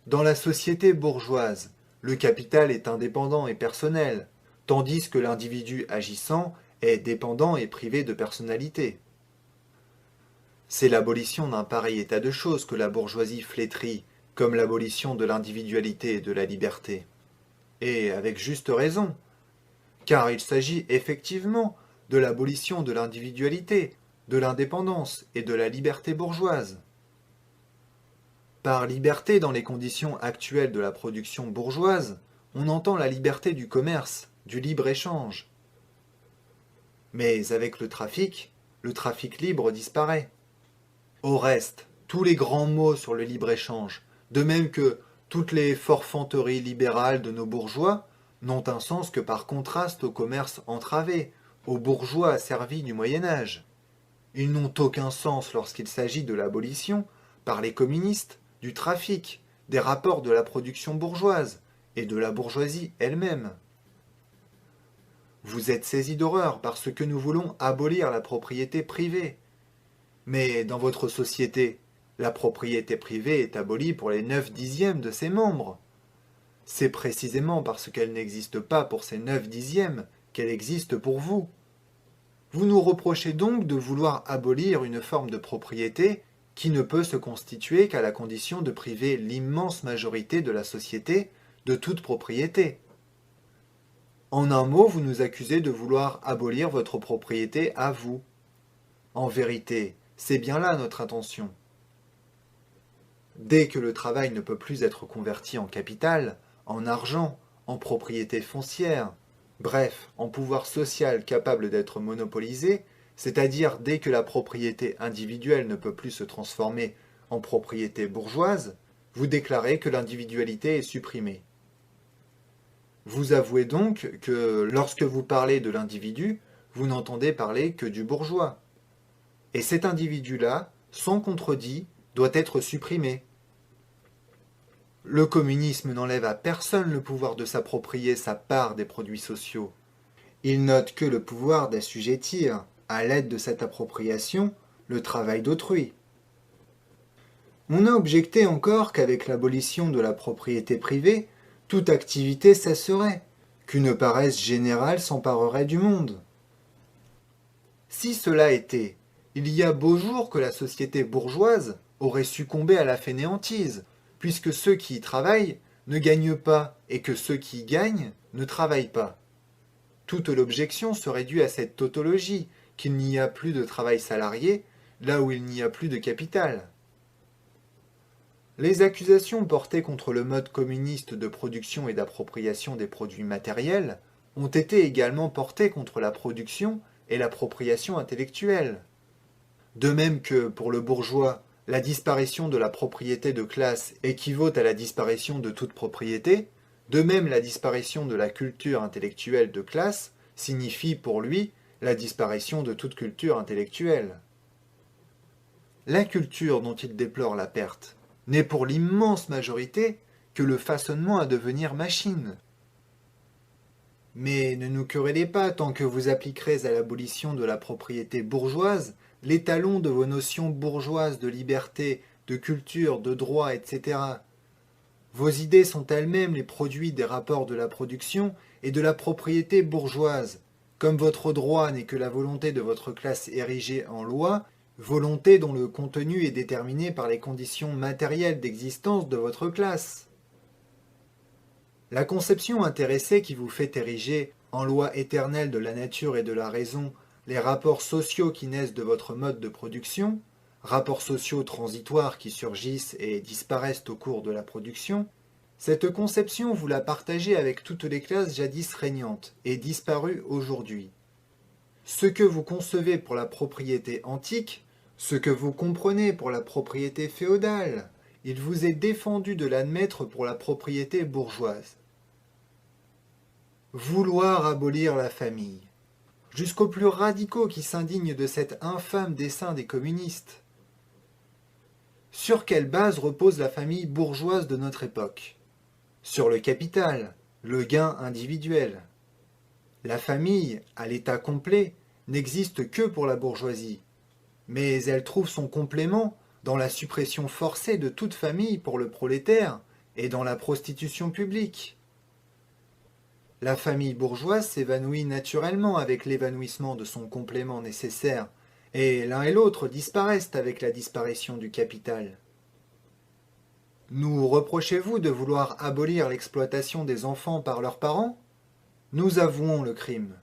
[SPEAKER 1] Dans la société bourgeoise, le capital est indépendant et personnel, tandis que l'individu agissant est dépendant et privé de personnalité. C'est l'abolition d'un pareil état de choses que la bourgeoisie flétrit, comme l'abolition de l'individualité et de la liberté. Et avec juste raison, car il s'agit effectivement de l'abolition de l'individualité, de l'indépendance et de la liberté bourgeoise. Par liberté dans les conditions actuelles de la production bourgeoise, on entend la liberté du commerce, du libre-échange. Mais avec le trafic libre disparaît. Au reste, tous les grands mots sur le libre-échange, de même que toutes les forfanteries libérales de nos bourgeois, n'ont un sens que par contraste au commerce entravé, aux bourgeois asservis du Moyen-Âge. Ils n'ont aucun sens lorsqu'il s'agit de l'abolition, par les communistes, du trafic, des rapports de la production bourgeoise et de la bourgeoisie elle-même. Vous êtes saisis d'horreur parce que nous voulons abolir la propriété privée. Mais dans votre société, la propriété privée est abolie pour les 9/10 de ses membres. C'est précisément parce qu'elle n'existe pas pour ces 9/10 qu'elle existe pour vous. Vous nous reprochez donc de vouloir abolir une forme de propriété qui ne peut se constituer qu'à la condition de priver l'immense majorité de la société de toute propriété. En un mot, vous nous accusez de vouloir abolir votre propriété à vous. En vérité, c'est bien là notre intention. Dès que le travail ne peut plus être converti en capital, en argent, en propriété foncière, bref, en pouvoir social capable d'être monopolisé, c'est-à-dire dès que la propriété individuelle ne peut plus se transformer en propriété bourgeoise, vous déclarez que l'individualité est supprimée. Vous avouez donc que lorsque vous parlez de l'individu, vous n'entendez parler que du bourgeois. Et cet individu-là, sans contredit, doit être supprimé. Le communisme n'enlève à personne le pouvoir de s'approprier sa part des produits sociaux. Il note que le pouvoir d'assujettir, à l'aide de cette appropriation, le travail d'autrui. On a objecté encore qu'avec l'abolition de la propriété privée, toute activité cesserait, qu'une paresse générale s'emparerait du monde. Si cela était, il y a beau jour que la société bourgeoise aurait succombé à la fainéantise, puisque ceux qui y travaillent ne gagnent pas et que ceux qui y gagnent ne travaillent pas. Toute l'objection serait due à cette tautologie, qu'il n'y a plus de travail salarié, là où il n'y a plus de capital. Les accusations portées contre le mode communiste de production et d'appropriation des produits matériels ont été également portées contre la production et l'appropriation intellectuelle. De même que, pour le bourgeois, la disparition de la propriété de classe équivaut à la disparition de toute propriété, de même la disparition de la culture intellectuelle de classe signifie pour lui la disparition de toute culture intellectuelle. La culture dont il déplore la perte n'est pour l'immense majorité que le façonnement à devenir machine. Mais ne nous querellez pas tant que vous appliquerez à l'abolition de la propriété bourgeoise l'étalon de vos notions bourgeoises de liberté, de culture, de droit, etc. Vos idées sont elles-mêmes les produits des rapports de la production et de la propriété bourgeoise. Comme votre droit n'est que la volonté de votre classe érigée en loi, volonté dont le contenu est déterminé par les conditions matérielles d'existence de votre classe. La conception intéressée qui vous fait ériger en loi éternelle de la nature et de la raison les rapports sociaux qui naissent de votre mode de production, rapports sociaux transitoires qui surgissent et disparaissent au cours de la production, cette conception vous la partagez avec toutes les classes jadis régnantes et disparues aujourd'hui. Ce que vous concevez pour la propriété antique, ce que vous comprenez pour la propriété féodale, il vous est défendu de l'admettre pour la propriété bourgeoise. Vouloir abolir la famille, jusqu'aux plus radicaux qui s'indignent de cet infâme dessein des communistes. Sur quelle base repose la famille bourgeoise de notre époque? Sur le capital, le gain individuel. La famille, à l'état complet, n'existe que pour la bourgeoisie, mais elle trouve son complément dans la suppression forcée de toute famille pour le prolétaire et dans la prostitution publique. La famille bourgeoise s'évanouit naturellement avec l'évanouissement de son complément nécessaire, et l'un et l'autre disparaissent avec la disparition du capital. Nous reprochez-vous de vouloir abolir l'exploitation des enfants par leurs parents? Nous avouons le crime.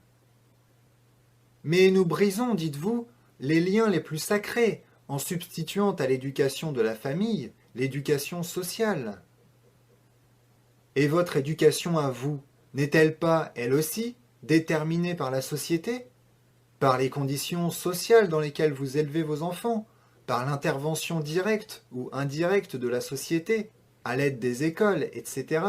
[SPEAKER 1] Mais nous brisons, dites-vous, les liens les plus sacrés en substituant à l'éducation de la famille l'éducation sociale. Et votre éducation à vous, n'est-elle pas, elle aussi, déterminée par la société, par les conditions sociales dans lesquelles vous élevez vos enfants, par l'intervention directe ou indirecte de la société, à l'aide des écoles, etc.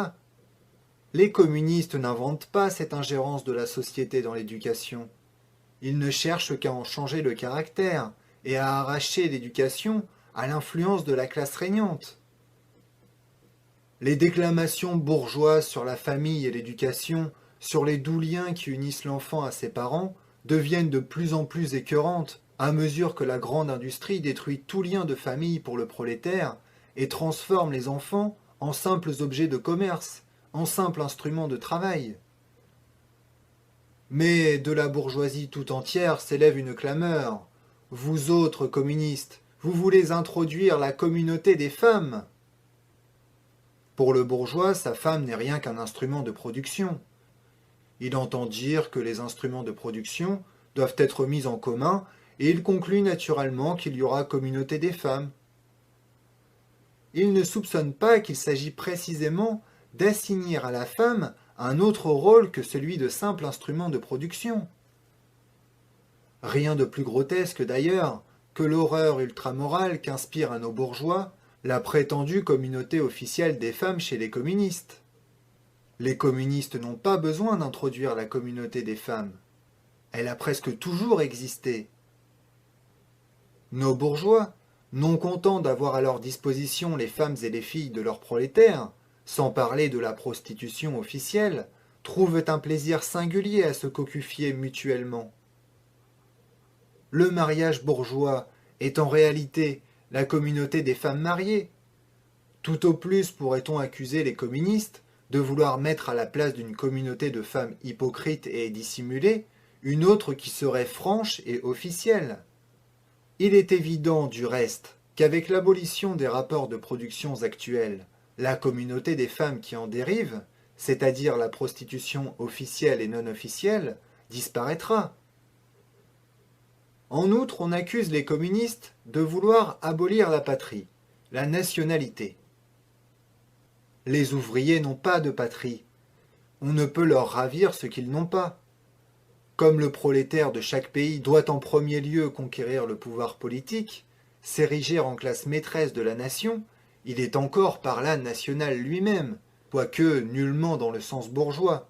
[SPEAKER 1] Les communistes n'inventent pas cette ingérence de la société dans l'éducation. Ils ne cherchent qu'à en changer le caractère et à arracher l'éducation à l'influence de la classe régnante. Les déclamations bourgeoises sur la famille et l'éducation, sur les doux liens qui unissent l'enfant à ses parents, deviennent de plus en plus écœurantes à mesure que la grande industrie détruit tout lien de famille pour le prolétaire et transforme les enfants en simples objets de commerce, en simples instruments de travail. Mais de la bourgeoisie tout entière s'élève une clameur. Vous autres communistes, vous voulez introduire la communauté des femmes. Pour le bourgeois, sa femme n'est rien qu'un instrument de production. Il entend dire que les instruments de production doivent être mis en commun et il conclut naturellement qu'il y aura communauté des femmes. Il ne soupçonne pas qu'il s'agit précisément d'assigner à la femme un autre rôle que celui de simple instrument de production. Rien de plus grotesque d'ailleurs que l'horreur ultramorale qu'inspire à nos bourgeois la prétendue communauté officielle des femmes chez les communistes. Les communistes n'ont pas besoin d'introduire la communauté des femmes. Elle a presque toujours existé. Nos bourgeois, non contents d'avoir à leur disposition les femmes et les filles de leurs prolétaires, sans parler de la prostitution officielle, trouvent un plaisir singulier à se cocufier mutuellement. Le mariage bourgeois est en réalité la communauté des femmes mariées. Tout au plus pourrait-on accuser les communistes de vouloir mettre à la place d'une communauté de femmes hypocrites et dissimulées une autre qui serait franche et officielle. Il est évident, du reste, qu'avec l'abolition des rapports de production actuels, la communauté des femmes qui en dérive, c'est-à-dire la prostitution officielle et non officielle, disparaîtra. En outre, on accuse les communistes de vouloir abolir la patrie, la nationalité. Les ouvriers n'ont pas de patrie. On ne peut leur ravir ce qu'ils n'ont pas. Comme le prolétaire de chaque pays doit en premier lieu conquérir le pouvoir politique, s'ériger en classe maîtresse de la nation, il est encore par là national lui-même, quoique nullement dans le sens bourgeois.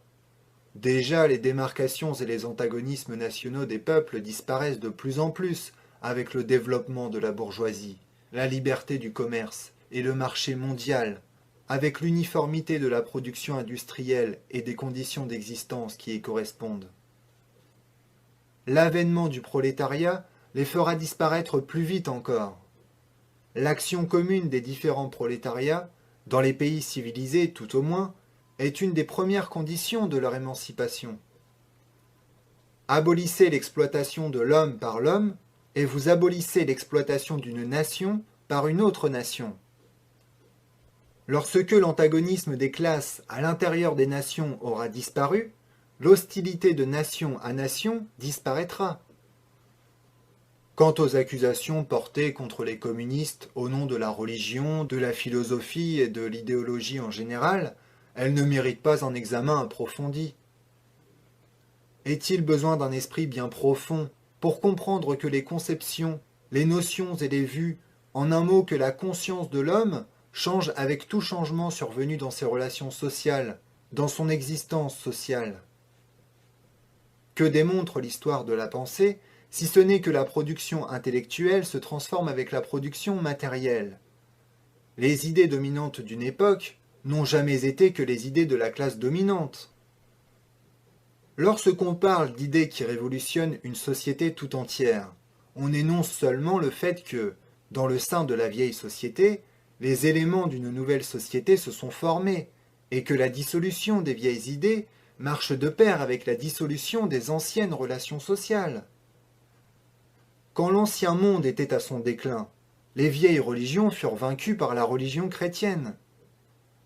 [SPEAKER 1] Déjà, les démarcations et les antagonismes nationaux des peuples disparaissent de plus en plus avec le développement de la bourgeoisie, la liberté du commerce et le marché mondial, avec l'uniformité de la production industrielle et des conditions d'existence qui y correspondent. L'avènement du prolétariat les fera disparaître plus vite encore. L'action commune des différents prolétariats, dans les pays civilisés tout au moins, est une des premières conditions de leur émancipation. Abolissez l'exploitation de l'homme par l'homme, et vous abolissez l'exploitation d'une nation par une autre nation. Lorsque l'antagonisme des classes à l'intérieur des nations aura disparu, l'hostilité de nation à nation disparaîtra. Quant aux accusations portées contre les communistes au nom de la religion, de la philosophie et de l'idéologie en général, elles ne méritent pas un examen approfondi. Est-il besoin d'un esprit bien profond pour comprendre que les conceptions, les notions et les vues, en un mot que la conscience de l'homme, changent avec tout changement survenu dans ses relations sociales, dans son existence sociale? Que démontre l'histoire de la pensée, si ce n'est que la production intellectuelle se transforme avec la production matérielle? Les idées dominantes d'une époque n'ont jamais été que les idées de la classe dominante. Lorsqu'on parle d'idées qui révolutionnent une société tout entière, on énonce seulement le fait que, dans le sein de la vieille société, les éléments d'une nouvelle société se sont formés, et que la dissolution des vieilles idées marche de pair avec la dissolution des anciennes relations sociales. Quand l'ancien monde était à son déclin, les vieilles religions furent vaincues par la religion chrétienne.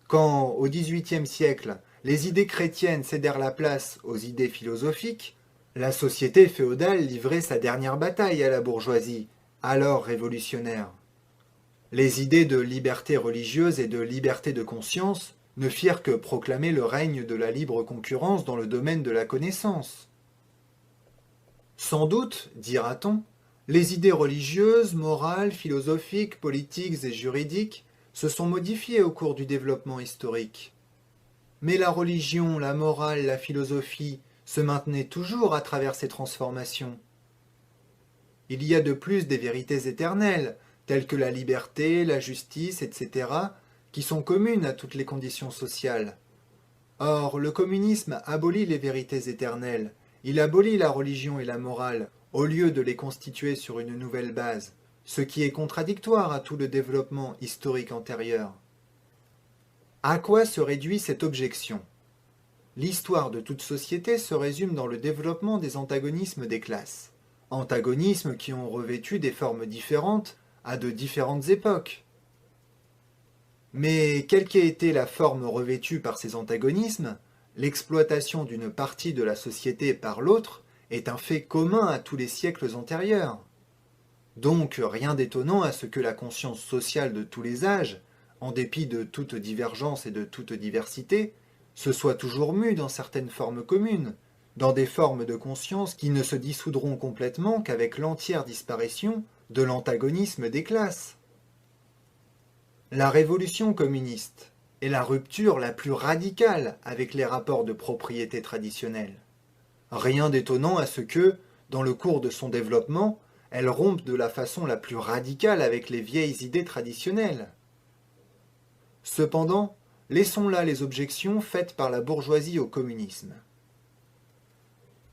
[SPEAKER 1] Quand, au XVIIIe siècle, les idées chrétiennes cédèrent la place aux idées philosophiques, la société féodale livrait sa dernière bataille à la bourgeoisie, alors révolutionnaire. Les idées de liberté religieuse et de liberté de conscience ne firent que proclamer le règne de la libre concurrence dans le domaine de la connaissance. Sans doute, dira-t-on, les idées religieuses, morales, philosophiques, politiques et juridiques se sont modifiées au cours du développement historique. Mais la religion, la morale, la philosophie se maintenaient toujours à travers ces transformations. Il y a de plus des vérités éternelles, telles que la liberté, la justice, etc., qui sont communes à toutes les conditions sociales. Or, le communisme abolit les vérités éternelles, il abolit la religion et la morale, au lieu de les constituer sur une nouvelle base, ce qui est contradictoire à tout le développement historique antérieur. À quoi se réduit cette objection? L'histoire de toute société se résume dans le développement des antagonismes des classes. Antagonismes qui ont revêtu des formes différentes à de différentes époques. Mais quelle qu'ait été la forme revêtue par ces antagonismes, l'exploitation d'une partie de la société par l'autre est un fait commun à tous les siècles antérieurs. Donc rien d'étonnant à ce que la conscience sociale de tous les âges, en dépit de toute divergence et de toute diversité, se soient toujours mus dans certaines formes communes, dans des formes de conscience qui ne se dissoudront complètement qu'avec l'entière disparition de l'antagonisme des classes. La révolution communiste est la rupture la plus radicale avec les rapports de propriété traditionnels. Rien d'étonnant à ce que, dans le cours de son développement, elle rompe de la façon la plus radicale avec les vieilles idées traditionnelles. Cependant, laissons là les objections faites par la bourgeoisie au communisme.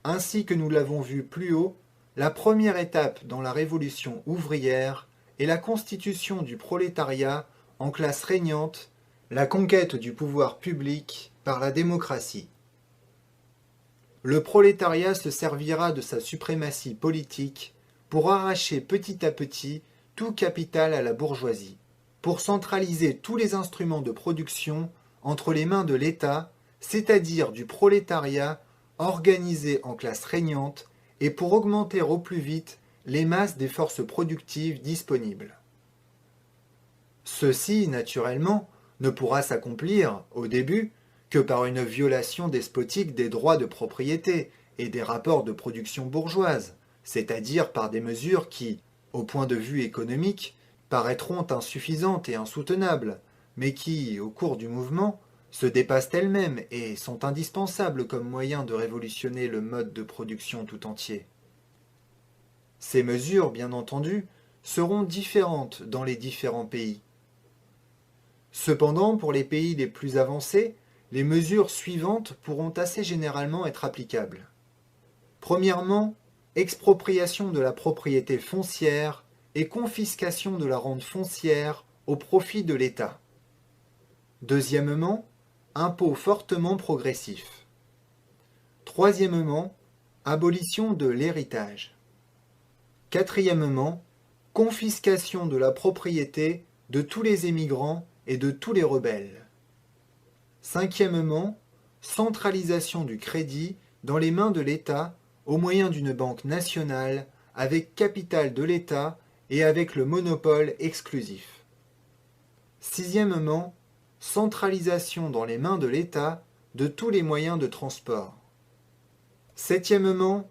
[SPEAKER 1] Ainsi que nous l'avons vu plus haut, la première étape dans la révolution ouvrière est la constitution du prolétariat en classe régnante, la conquête du pouvoir public par la démocratie. Le prolétariat se servira de sa suprématie politique pour arracher petit à petit tout capital à la bourgeoisie, pour centraliser tous les instruments de production entre les mains de l'État, c'est-à-dire du prolétariat organisé en classe régnante, et pour augmenter au plus vite les masses des forces productives disponibles. Ceci, naturellement, ne pourra s'accomplir, au début, que par une violation despotique des droits de propriété et des rapports de production bourgeoise, c'est-à-dire par des mesures qui, au point de vue économique, paraîtront insuffisantes et insoutenables, mais qui, au cours du mouvement, se dépassent elles-mêmes et sont indispensables comme moyen de révolutionner le mode de production tout entier. Ces mesures, bien entendu, seront différentes dans les différents pays. Cependant, pour les pays les plus avancés, les mesures suivantes pourront assez généralement être applicables. Premièrement, expropriation de la propriété foncière et confiscation de la rente foncière au profit de l'État. Deuxièmement, impôt fortement progressif. Troisièmement, abolition de l'héritage. Quatrièmement, confiscation de la propriété de tous les émigrants et de tous les rebelles. Cinquièmement, centralisation du crédit dans les mains de l'État au moyen d'une banque nationale avec capital de l'État et avec le monopole exclusif. Sixièmement, centralisation dans les mains de l'État de tous les moyens de transport. Septièmement,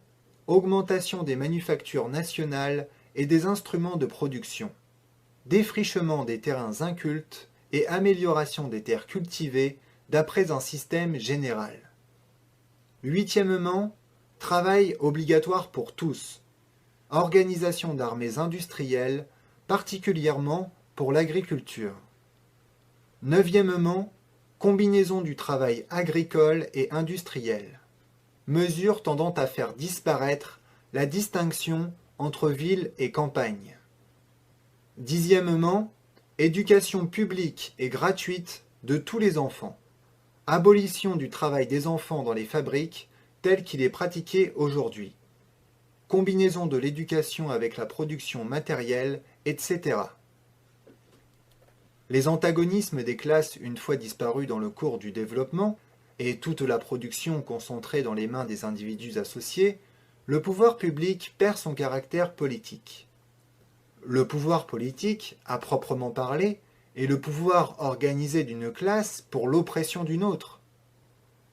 [SPEAKER 1] augmentation des manufactures nationales et des instruments de production, défrichement des terrains incultes et amélioration des terres cultivées d'après un système général. Huitièmement, travail obligatoire pour tous, organisation d'armées industrielles, particulièrement pour l'agriculture. Neuvièmement, combinaison du travail agricole et industriel, mesure tendant à faire disparaître la distinction entre ville et campagne. Dixièmement, éducation publique et gratuite de tous les enfants, abolition du travail des enfants dans les fabriques tel qu'il est pratiqué aujourd'hui, combinaison de l'éducation avec la production matérielle, etc. Les antagonismes des classes une fois disparus dans le cours du développement, et toute la production concentrée dans les mains des individus associés, le pouvoir public perd son caractère politique. Le pouvoir politique, à proprement parler, est le pouvoir organisé d'une classe pour l'oppression d'une autre.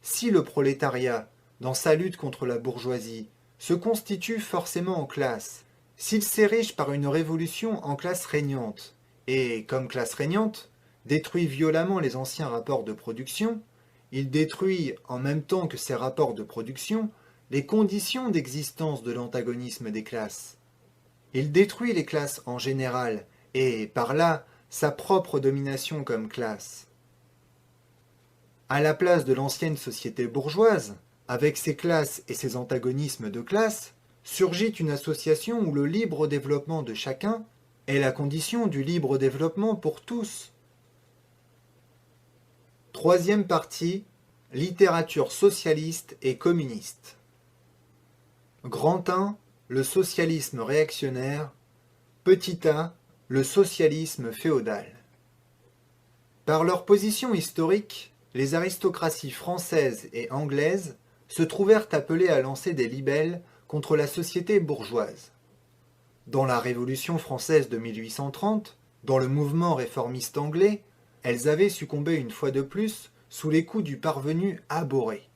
[SPEAKER 1] Si le prolétariat, dans sa lutte contre la bourgeoisie, se constitue forcément en classe, s'il s'érige par une révolution en classe régnante, et, comme classe régnante, détruit violemment les anciens rapports de production, il détruit, en même temps que ces rapports de production, les conditions d'existence de l'antagonisme des classes. Il détruit les classes en général, et, par là, sa propre domination comme classe. À la place de l'ancienne société bourgeoise, avec ses classes et ses antagonismes de classe, surgit une association où le libre développement de chacun est la condition du libre développement pour tous. Troisième partie, littérature socialiste et communiste. Grand 1, le socialisme réactionnaire. Petit a, le socialisme féodal. Par leur position historique, les aristocraties françaises et anglaises se trouvèrent appelées à lancer des libelles contre la société bourgeoise. Dans la Révolution française de 1830, dans le mouvement réformiste anglais, elles avaient succombé une fois de plus sous les coups du parvenu abhorré.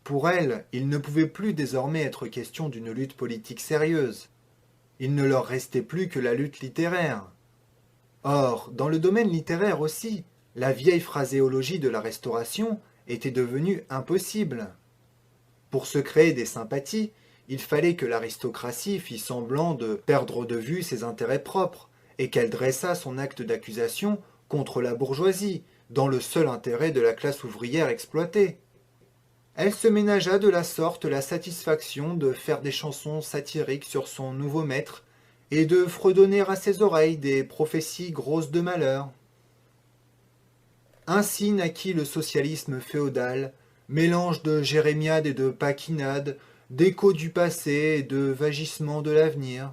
[SPEAKER 1] Pour elle, il ne pouvait plus désormais être question d'une lutte politique sérieuse. Il ne leur restait plus que la lutte littéraire. Or, dans le domaine littéraire aussi, la vieille phraséologie de la Restauration était devenue impossible. Pour se créer des sympathies, il fallait que l'aristocratie fît semblant de perdre de vue ses intérêts propres, et qu'elle dressât son acte d'accusation contre la bourgeoisie, dans le seul intérêt de la classe ouvrière exploitée. Elle se ménagea de la sorte la satisfaction de faire des chansons satiriques sur son nouveau maître, et de fredonner à ses oreilles des prophéties grosses de malheur. Ainsi naquit le socialisme féodal, mélange de jérémiades et de paquinades, d'échos du passé et de vagissements de l'avenir.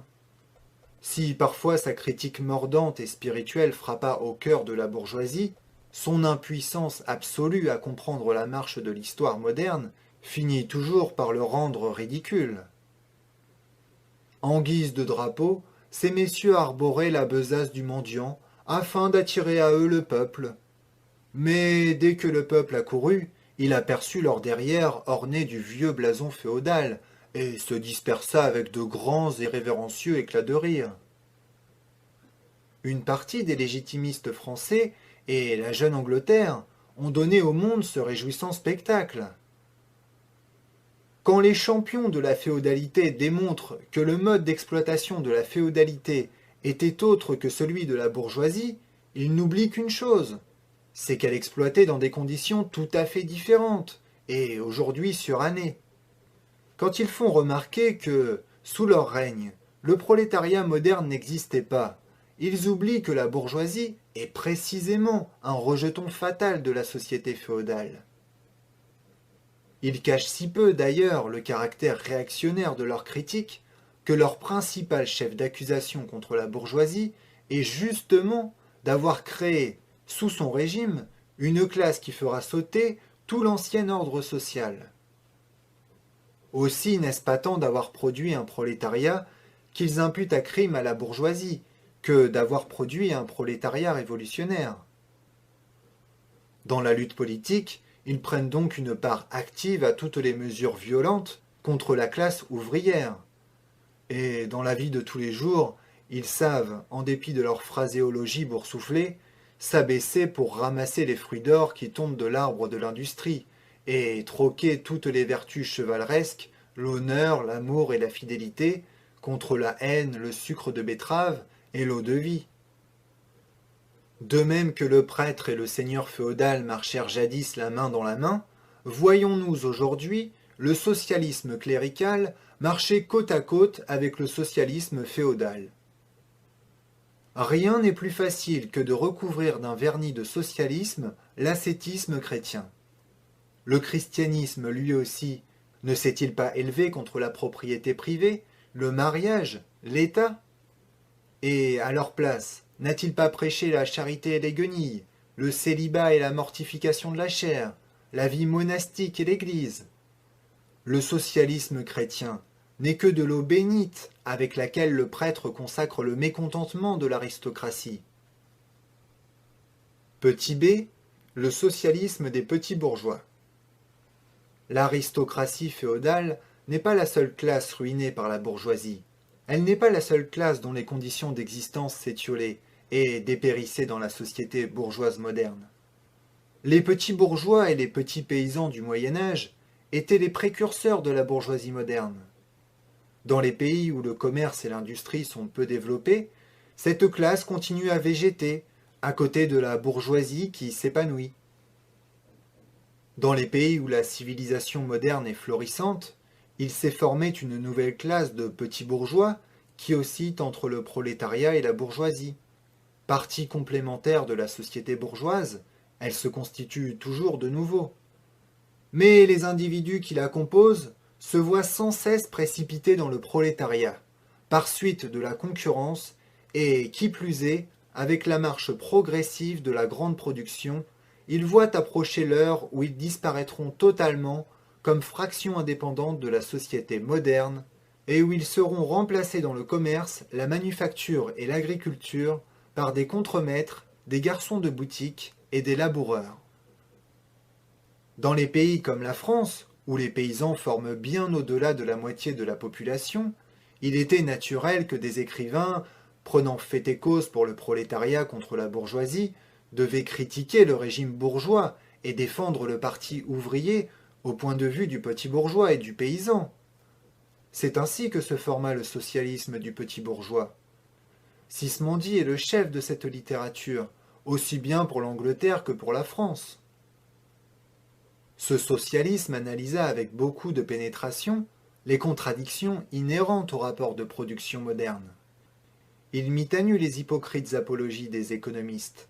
[SPEAKER 1] Si parfois sa critique mordante et spirituelle frappa au cœur de la bourgeoisie, son impuissance absolue à comprendre la marche de l'histoire moderne finit toujours par le rendre ridicule. En guise de drapeau, ces messieurs arboraient la besace du mendiant afin d'attirer à eux le peuple. Mais dès que le peuple accourut, il aperçut leur derrière orné du vieux blason féodal et se dispersa avec de grands et révérencieux éclats de rire. Une partie des légitimistes français et la jeune Angleterre ont donné au monde ce réjouissant spectacle. Quand les champions de la féodalité démontrent que le mode d'exploitation de la féodalité était autre que celui de la bourgeoisie, ils n'oublient qu'une chose, c'est qu'elle exploitait dans des conditions tout à fait différentes, et aujourd'hui surannées. Quand ils font remarquer que, sous leur règne, le prolétariat moderne n'existait pas, ils oublient que la bourgeoisie est précisément un rejeton fatal de la société féodale. Ils cachent si peu d'ailleurs le caractère réactionnaire de leur critique que leur principal chef d'accusation contre la bourgeoisie est justement d'avoir créé, sous son régime, une classe qui fera sauter tout l'ancien ordre social. Aussi n'est-ce pas tant d'avoir produit un prolétariat qu'ils imputent à crime à la bourgeoisie, que d'avoir produit un prolétariat révolutionnaire. Dans la lutte politique, ils prennent donc une part active à toutes les mesures violentes contre la classe ouvrière. Et dans la vie de tous les jours, ils savent, en dépit de leur phraséologie boursouflée, s'abaisser pour ramasser les fruits d'or qui tombent de l'arbre de l'industrie, et troquer toutes les vertus chevaleresques, l'honneur, l'amour et la fidélité, contre la haine, le sucre de betterave et l'eau-de-vie. De même que le prêtre et le seigneur féodal marchèrent jadis la main dans la main, voyons-nous aujourd'hui le socialisme clérical marcher côte à côte avec le socialisme féodal. Rien n'est plus facile que de recouvrir d'un vernis de socialisme l'ascétisme chrétien. Le christianisme, lui aussi, ne s'est-il pas élevé contre la propriété privée, le mariage, l'État? Et, à leur place, n'a-t-il pas prêché la charité et les guenilles, le célibat et la mortification de la chair, la vie monastique et l'Église? Le socialisme chrétien n'est que de l'eau bénite avec laquelle le prêtre consacre le mécontentement de l'aristocratie. Petit b, le socialisme des petits bourgeois. L'aristocratie féodale n'est pas la seule classe ruinée par la bourgeoisie. Elle n'est pas la seule classe dont les conditions d'existence s'étiolaient et dépérissaient dans la société bourgeoise moderne. Les petits bourgeois et les petits paysans du Moyen-Âge étaient les précurseurs de la bourgeoisie moderne. Dans les pays où le commerce et l'industrie sont peu développés, cette classe continue à végéter, à côté de la bourgeoisie qui s'épanouit. Dans les pays où la civilisation moderne est florissante, il s'est formé une nouvelle classe de petits bourgeois qui oscille entre le prolétariat et la bourgeoisie. Partie complémentaire de la société bourgeoise, elle se constitue toujours de nouveau. Mais les individus qui la composent se voient sans cesse précipités dans le prolétariat, par suite de la concurrence et, qui plus est, avec la marche progressive de la grande production, ils voient approcher l'heure où ils disparaîtront totalement comme fraction indépendante de la société moderne et où ils seront remplacés dans le commerce, la manufacture et l'agriculture par des contremaîtres, des garçons de boutique et des laboureurs. Dans les pays comme la France, où les paysans forment bien au-delà de la moitié de la population, il était naturel que des écrivains, prenant fait et cause pour le prolétariat contre la bourgeoisie, devaient critiquer le régime bourgeois et défendre le parti ouvrier au point de vue du petit bourgeois et du paysan. C'est ainsi que se forma le socialisme du petit bourgeois. Sismondi est le chef de cette littérature, aussi bien pour l'Angleterre que pour la France. Ce socialisme analysa avec beaucoup de pénétration les contradictions inhérentes au rapport de production moderne. Il mit à nu les hypocrites apologies des économistes.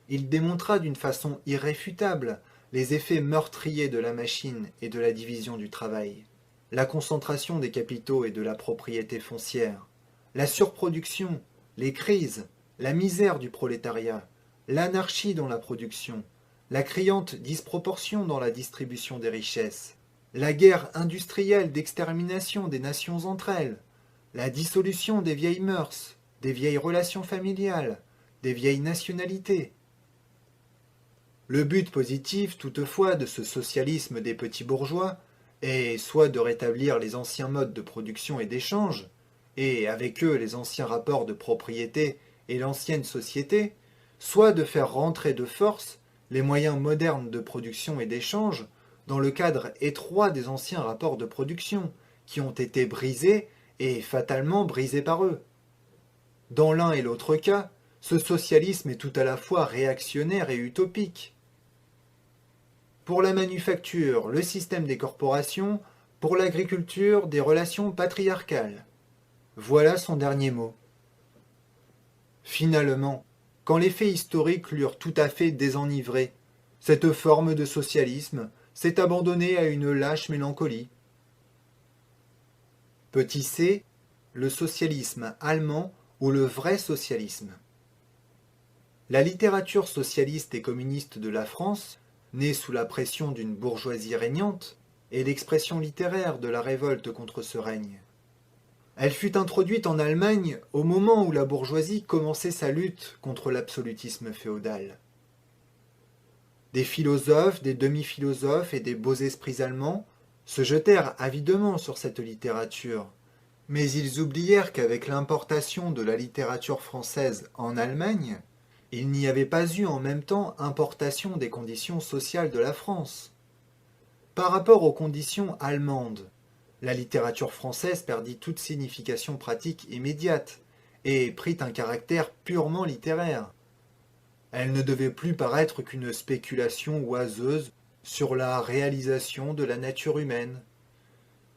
[SPEAKER 1] Il démontra d'une façon irréfutable les effets meurtriers de la machine et de la division du travail, la concentration des capitaux et de la propriété foncière, la surproduction, les crises, la misère du prolétariat, l'anarchie dans la production, la criante disproportion dans la distribution des richesses, la guerre industrielle d'extermination des nations entre elles, la dissolution des vieilles mœurs, des vieilles relations familiales, des vieilles nationalités. Le but positif, toutefois, de ce socialisme des petits bourgeois est soit de rétablir les anciens modes de production et d'échange, et avec eux les anciens rapports de propriété et l'ancienne société, soit de faire rentrer de force les moyens modernes de production et d'échange dans le cadre étroit des anciens rapports de production, qui ont été brisés et fatalement brisés par eux. Dans l'un et l'autre cas, ce socialisme est tout à la fois réactionnaire et utopique. Pour la manufacture, le système des corporations, pour l'agriculture, des relations patriarcales. Voilà son dernier mot. Finalement, quand les faits historiques l'eurent tout à fait désenivré, cette forme de socialisme s'est abandonnée à une lâche mélancolie. Petit c, le socialisme allemand ou le vrai socialisme. La littérature socialiste et communiste de la France, née sous la pression d'une bourgeoisie régnante, est l'expression littéraire de la révolte contre ce règne. Elle fut introduite en Allemagne au moment où la bourgeoisie commençait sa lutte contre l'absolutisme féodal. Des philosophes, des demi-philosophes et des beaux esprits allemands se jetèrent avidement sur cette littérature, mais ils oublièrent qu'avec l'importation de la littérature française en Allemagne, il n'y avait pas eu en même temps importation des conditions sociales de la France. Par rapport aux conditions allemandes, la littérature française perdit toute signification pratique immédiate et prit un caractère purement littéraire. Elle ne devait plus paraître qu'une spéculation oiseuse sur la réalisation de la nature humaine.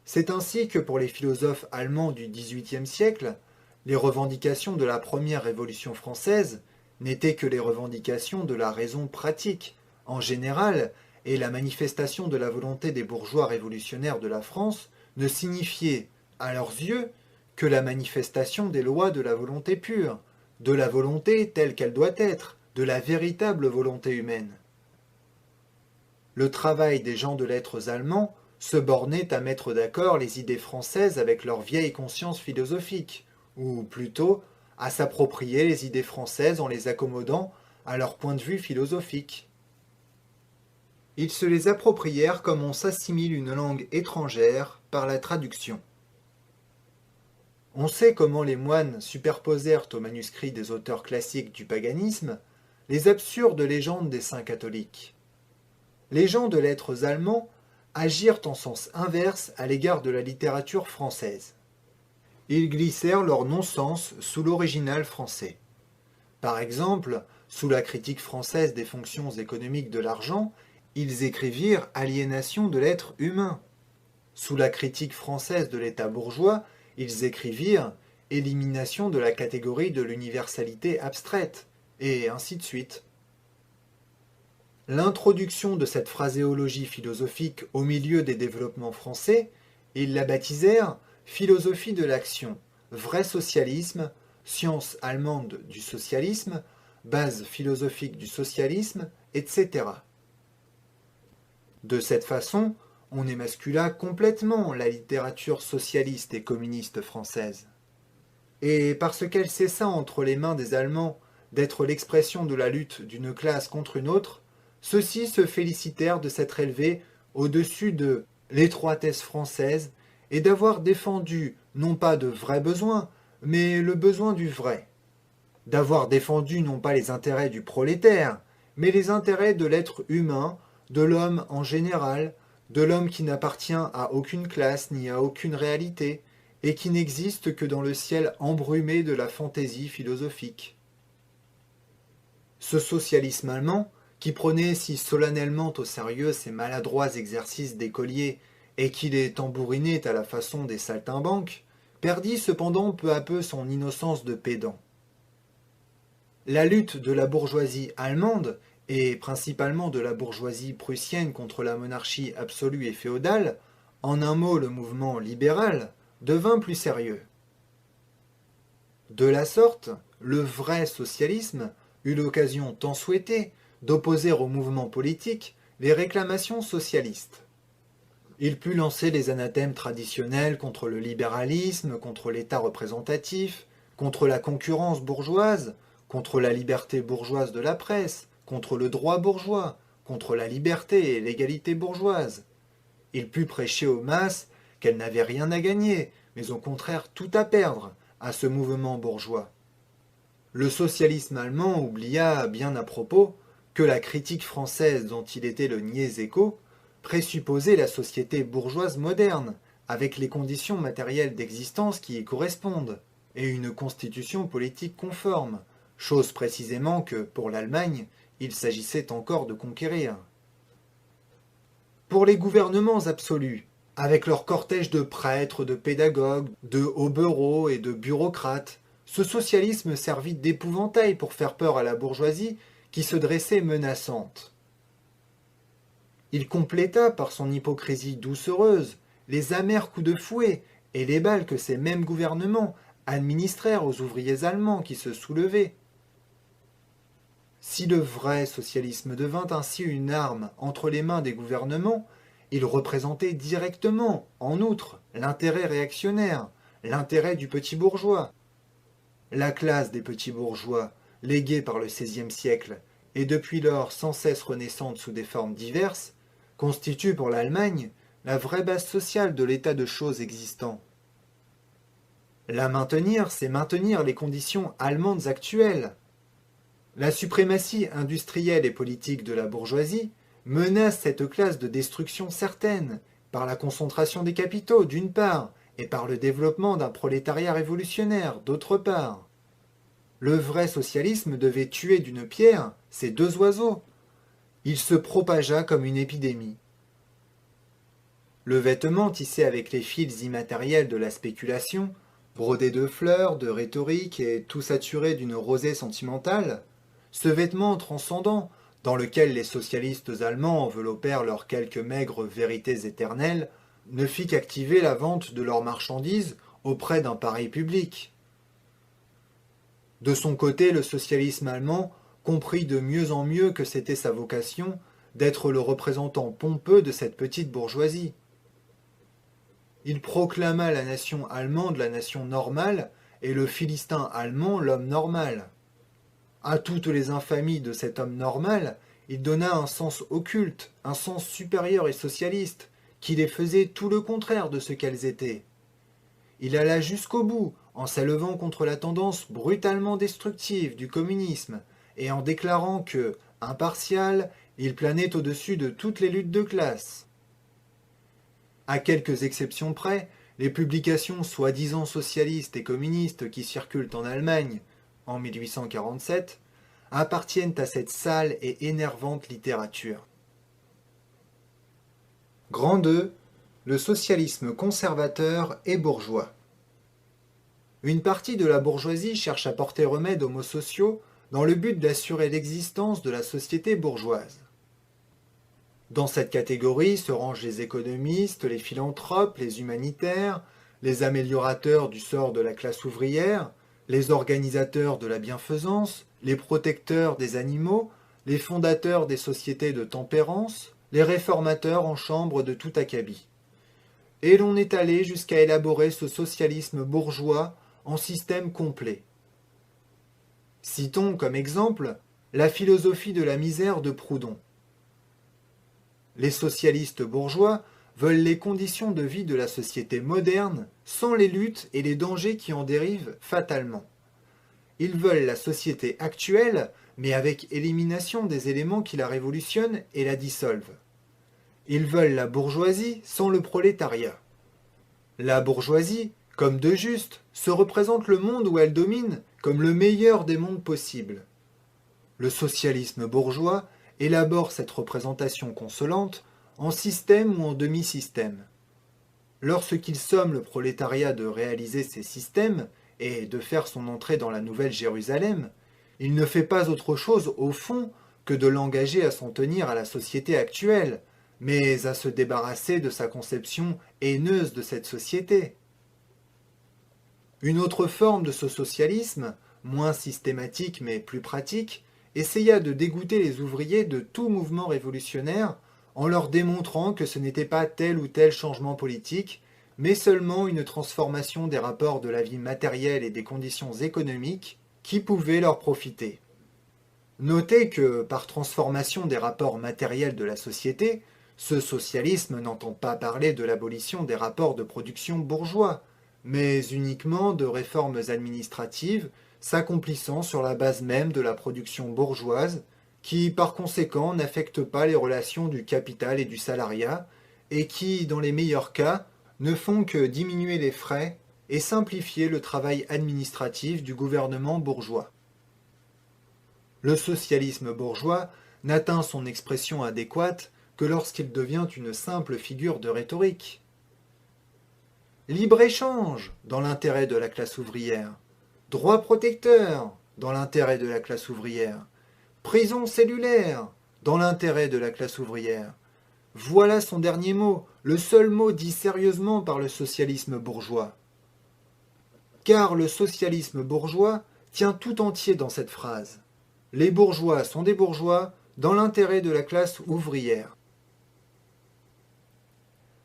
[SPEAKER 1] C'est ainsi que pour les philosophes allemands du XVIIIe siècle, les revendications de la première Révolution française n'étaient que les revendications de la raison pratique, en général, et la manifestation de la volonté des bourgeois révolutionnaires de la France ne signifiait, à leurs yeux, que la manifestation des lois de la volonté pure, de la volonté telle qu'elle doit être, de la véritable volonté humaine. Le travail des gens de lettres allemands se bornait à mettre d'accord les idées françaises avec leur vieille conscience philosophique, ou plutôt à s'approprier les idées françaises en les accommodant à leur point de vue philosophique. Ils se les approprièrent comme on s'assimile une langue étrangère par la traduction. On sait comment les moines superposèrent aux manuscrits des auteurs classiques du paganisme les absurdes légendes des saints catholiques. Les gens de lettres allemands agirent en sens inverse à l'égard de la littérature française. Ils glissèrent leur non-sens sous l'original français. Par exemple, sous la critique française des fonctions économiques de l'argent, ils écrivirent aliénation de l'être humain. Sous la critique française de l'État bourgeois, ils écrivirent élimination de la catégorie de l'universalité abstraite, et ainsi de suite. L'introduction de cette phraséologie philosophique au milieu des développements français, ils la baptisèrent philosophie de l'action, vrai socialisme, science allemande du socialisme, base philosophique du socialisme, etc. De cette façon, on émascula complètement la littérature socialiste et communiste française. Et parce qu'elle cessa entre les mains des Allemands d'être l'expression de la lutte d'une classe contre une autre, ceux-ci se félicitèrent de s'être élevés au-dessus de l'étroitesse française et d'avoir défendu non pas de vrais besoins, mais le besoin du vrai. D'avoir défendu non pas les intérêts du prolétaire, mais les intérêts de l'être humain, de l'homme en général, de l'homme qui n'appartient à aucune classe ni à aucune réalité, et qui n'existe que dans le ciel embrumé de la fantaisie philosophique. Ce socialisme allemand, qui prenait si solennellement au sérieux ces maladroits exercices d'écolier et qui les tambourinait à la façon des saltimbanques, perdit cependant peu à peu son innocence de pédant. La lutte de la bourgeoisie allemande, et principalement de la bourgeoisie prussienne contre la monarchie absolue et féodale, en un mot le mouvement libéral, devint plus sérieux. De la sorte, le vrai socialisme eut l'occasion tant souhaitée d'opposer au mouvement politique les réclamations socialistes. Il put lancer les anathèmes traditionnels contre le libéralisme, contre l'État représentatif, contre la concurrence bourgeoise, contre la liberté bourgeoise de la presse, contre le droit bourgeois, contre la liberté et l'égalité bourgeoise. Il put prêcher aux masses qu'elles n'avaient rien à gagner, mais au contraire tout à perdre à ce mouvement bourgeois. Le socialisme allemand oublia, bien à propos, que la critique française dont il était le niais écho présupposait la société bourgeoise moderne, avec les conditions matérielles d'existence qui y correspondent, et une constitution politique conforme, chose précisément que, pour l'Allemagne, il s'agissait encore de conquérir. Pour les gouvernements absolus, avec leur cortège de prêtres, de pédagogues, de hobereaux et de bureaucrates, ce socialisme servit d'épouvantail pour faire peur à la bourgeoisie qui se dressait menaçante. Il compléta par son hypocrisie doucereuse les amers coups de fouet et les balles que ces mêmes gouvernements administrèrent aux ouvriers allemands qui se soulevaient. Si le vrai socialisme devint ainsi une arme entre les mains des gouvernements, il représentait directement, en outre, l'intérêt réactionnaire, l'intérêt du petit bourgeois. La classe des petits bourgeois, léguée par le XVIe siècle, et depuis lors sans cesse renaissante sous des formes diverses, constitue pour l'Allemagne la vraie base sociale de l'état de choses existant. La maintenir, c'est maintenir les conditions allemandes actuelles. La suprématie industrielle et politique de la bourgeoisie menace cette classe de destruction certaine, par la concentration des capitaux d'une part, et par le développement d'un prolétariat révolutionnaire d'autre part. Le vrai socialisme devait tuer d'une pierre ces deux oiseaux. Il se propagea comme une épidémie. Le vêtement tissé avec les fils immatériels de la spéculation, brodé de fleurs, de rhétorique et tout saturé d'une rosée sentimentale, ce vêtement transcendant, dans lequel les socialistes allemands enveloppèrent leurs quelques maigres vérités éternelles, ne fit qu'activer la vente de leurs marchandises auprès d'un pareil public. De son côté, le socialisme allemand comprit de mieux en mieux que c'était sa vocation d'être le représentant pompeux de cette petite bourgeoisie. Il proclama la nation allemande la nation normale et le philistin allemand l'homme normal. À toutes les infamies de cet homme normal, il donna un sens occulte, un sens supérieur et socialiste, qui les faisait tout le contraire de ce qu'elles étaient. Il alla jusqu'au bout, en s'élevant contre la tendance brutalement destructive du communisme, et en déclarant que, impartial, il planait au-dessus de toutes les luttes de classe. À quelques exceptions près, les publications soi-disant socialistes et communistes qui circulent en Allemagne, en 1847, appartiennent à cette sale et énervante littérature. Grand 2. Le socialisme conservateur et bourgeois. Une partie de la bourgeoisie cherche à porter remède aux maux sociaux dans le but d'assurer l'existence de la société bourgeoise. Dans cette catégorie se rangent les économistes, les philanthropes, les humanitaires, les améliorateurs du sort de la classe ouvrière, les organisateurs de la bienfaisance, les protecteurs des animaux, les fondateurs des sociétés de tempérance, les réformateurs en chambre de tout acabit. Et l'on est allé jusqu'à élaborer ce socialisme bourgeois en système complet. Citons comme exemple la philosophie de la misère de Proudhon. Les socialistes bourgeois veulent les conditions de vie de la société moderne sans les luttes et les dangers qui en dérivent fatalement. Ils veulent la société actuelle, mais avec élimination des éléments qui la révolutionnent et la dissolvent. Ils veulent la bourgeoisie sans le prolétariat. La bourgeoisie, comme de juste, se représente le monde où elle domine comme le meilleur des mondes possibles. Le socialisme bourgeois élabore cette représentation consolante en système ou en demi-système. Lorsqu'il somme le prolétariat de réaliser ces systèmes et de faire son entrée dans la Nouvelle Jérusalem, il ne fait pas autre chose au fond que de l'engager à s'en tenir à la société actuelle, mais à se débarrasser de sa conception haineuse de cette société. Une autre forme de ce socialisme, moins systématique mais plus pratique, essaya de dégoûter les ouvriers de tout mouvement révolutionnaire en leur démontrant que ce n'était pas tel ou tel changement politique, mais seulement une transformation des rapports de la vie matérielle et des conditions économiques qui pouvaient leur profiter. Notez que, par transformation des rapports matériels de la société, ce socialisme n'entend pas parler de l'abolition des rapports de production bourgeois, mais uniquement de réformes administratives s'accomplissant sur la base même de la production bourgeoise, qui par conséquent n'affectent pas les relations du capital et du salariat, et qui, dans les meilleurs cas, ne font que diminuer les frais et simplifier le travail administratif du gouvernement bourgeois. Le socialisme bourgeois n'atteint son expression adéquate que lorsqu'il devient une simple figure de rhétorique. Libre-échange dans l'intérêt de la classe ouvrière, droit protecteur dans l'intérêt de la classe ouvrière, prison cellulaire dans l'intérêt de la classe ouvrière. Voilà son dernier mot, le seul mot dit sérieusement par le socialisme bourgeois. Car le socialisme bourgeois tient tout entier dans cette phrase. Les bourgeois sont des bourgeois dans l'intérêt de la classe ouvrière.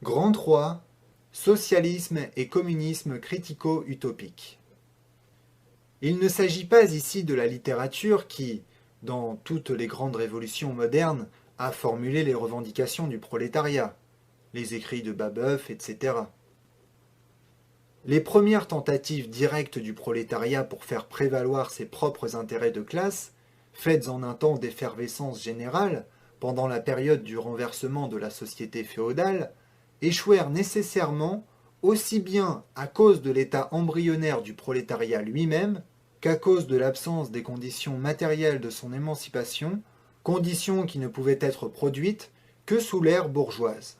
[SPEAKER 1] Grand 3. Socialisme et communisme critico-utopique. Il ne s'agit pas ici de la littérature qui, dans toutes les grandes révolutions modernes, a formulé les revendications du prolétariat, les écrits de Babeuf, etc. Les premières tentatives directes du prolétariat pour faire prévaloir ses propres intérêts de classe, faites en un temps d'effervescence générale, pendant la période du renversement de la société féodale, échouèrent nécessairement aussi bien à cause de l'état embryonnaire du prolétariat lui-même qu'à cause de l'absence des conditions matérielles de son émancipation, conditions qui ne pouvaient être produites que sous l'ère bourgeoise.